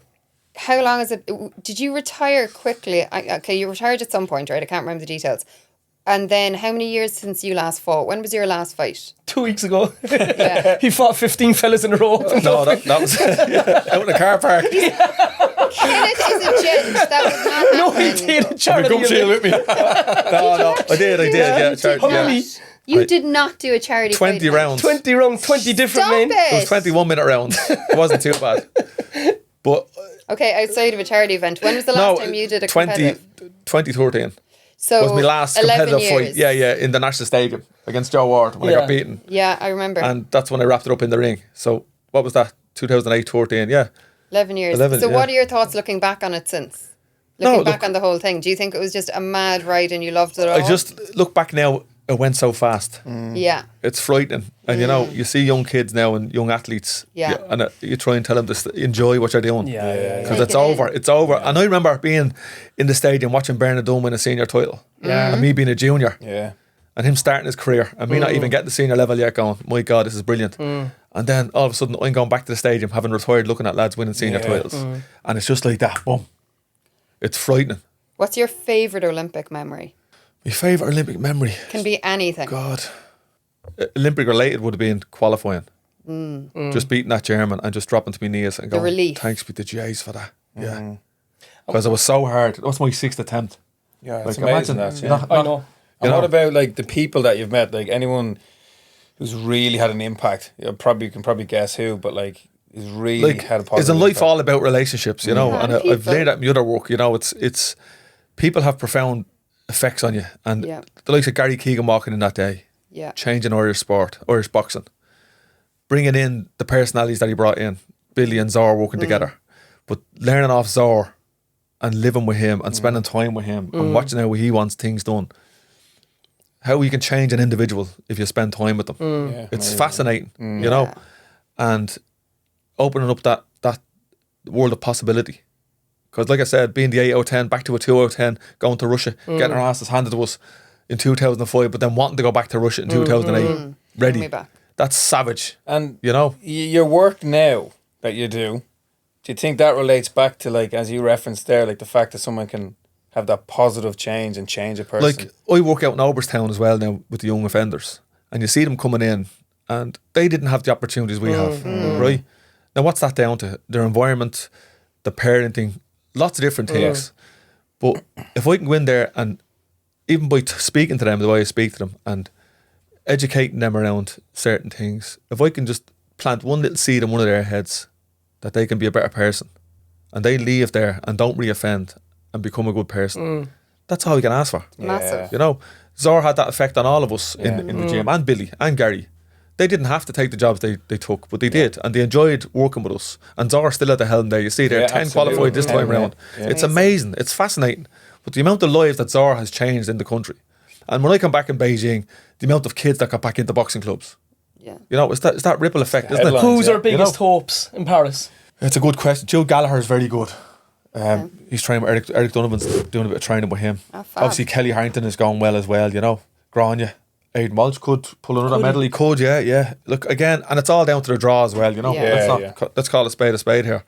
how long is it? Did you retire quickly? Okay, you retired at some point, right? I can't remember the details. And then, how many years since you last fought? When was your last fight? 2 weeks ago, Yeah. he fought 15 fellas in a row. No, that was out in the car park. Kenneth is a gent. That was not No, he happening. did a charity Come chill event. with me. No, I did. Yeah, How yeah. many? You Right. did not do a charity 20 fight. rounds. 20 rounds, 20 different Stop men. it. It was 21-minute rounds. It wasn't too bad. But Okay, outside of a charity event. When was the last time you did a 2013 So was my last 11 competitive fight. years. Yeah, in the National Stadium against Joe Ward when I Yeah. got beaten. Yeah, I remember. And that's when I wrapped it up in the ring. So what was that? 2008-13, yeah. 11 years. 11, so yeah. what are your thoughts looking back on it since? No, Looking back look- on the whole thing. Do you think it was just a mad ride and you loved it all? I just look back now, it went so fast. Yeah. It's frightening. And you know, you see young kids now and young athletes. Yeah. And you try and tell them to enjoy what you're doing. Yeah. Because Take it's it over. in. It's over. And I remember being in the stadium watching Bernard Dunn win a senior title. Yeah. And me being a junior. Yeah. And him starting his career. And me not even getting the senior level yet going, my God, this is brilliant. And then all of a sudden I'm going back to the stadium having retired looking at lads winning senior Yeah. titles. And it's just like that. Boom. It's frightening. What's your favourite Olympic memory? My favourite Olympic memory. Can be anything. God. Olympic related would have been qualifying. Just beating that German and just dropping to my knees and going, relief. thanks be to Jays for that. Yeah. Because it was so hard. That was my 6th attempt. Yeah, it's Like, amazing. imagine That, yeah. not- I know. And You what know? about like the people that you've met? Like anyone who's really had an impact. You can probably guess who, but like has really Like, had a positive isn't life impact. all about relationships, you know? Yeah. And And I've people. learned that in my other work, you know, it's people have profound effects on you. And Yeah. the likes of Gary Keegan walking in that day, Yeah. changing Irish sport, Irish boxing, bringing in the personalities that he brought in, Billy and Zor working together, but learning off Zor and living with him and spending time with him and watching how he wants things done. How you can change an individual if you spend time with them. Yeah, It's amazing. fascinating, you know, and opening up that world of possibility. Because like I said, being the 8 out of 10, back to a 2 out of 10, going to Russia, getting our asses handed to us in 2005, but then wanting to go back to Russia in 2008, ready. me back. That's savage, And you know. your work now that you do you think that relates back to, like, as you referenced there, like the fact that someone can have that positive change and change a person? Like, I work out in Oberstown as well now with the young offenders, and you see them coming in, and they didn't have the opportunities we have, right? Now, what's that down to? Their environment, the parenting, lots of different things. But if I can go in there and even by speaking to them the way I speak to them and educating them around certain things, if I can just plant one little seed in one of their heads that they can be a better person and they leave there and don't re-offend and become a good person, that's all we can ask for. Massive. You know, Zor had that effect on all of us in the gym, and Billy and Gary. They didn't have to take the jobs they took, but they did, and they enjoyed working with us. And Zor's still at the helm there. You see, they're Yeah, 10 absolutely. qualified this 10, time round. yeah. It's amazing. It's fascinating. But the amount of lives that Zor has changed in the country. And when I come back in Beijing, the amount of kids that got back into boxing clubs. Yeah. You know, it's that ripple effect, isn't it? Headlines. Who's Yeah. our biggest hopes in Paris? It's a good question. Joe Gallagher is very good. He's training with Eric Donovan's doing a bit of training with him. Oh, fab. Obviously, Kelly Harrington is going well as well, you know. Grania. Aidan Walsh could pull another medal. He could, yeah. Look, again, and it's all down to the draw as well, you know. Yeah. Let's call a spade here.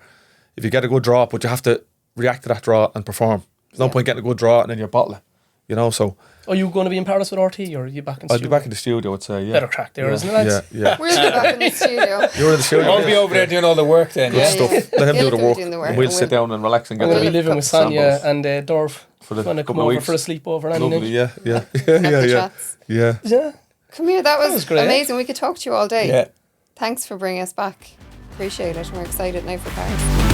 If you get a good draw, but you have to react to that draw and perform. There's no point getting a good draw and then you're bottling, you know, so... Are you going to be in Paris with RT, or are you back in the I'll studio? be back in the studio, I'd say, yeah. Better crack there, isn't it, lads? Yeah. We'll be back in the studio. You're in the studio. I'll be over there doing all the work then. Good stuff. Let him do the He'll work. doing the work. And we'll sit down and relax and get I'm going to be the living with Sonia and Derv. For the Going to come couple of over weeks. for a sleepover. And Lovely, yeah. Have the chats. Yeah. Yeah. Come here, that was great. amazing. We could talk to you all day. Yeah. Thanks for bringing us back. Appreciate it. We're excited now for Paris.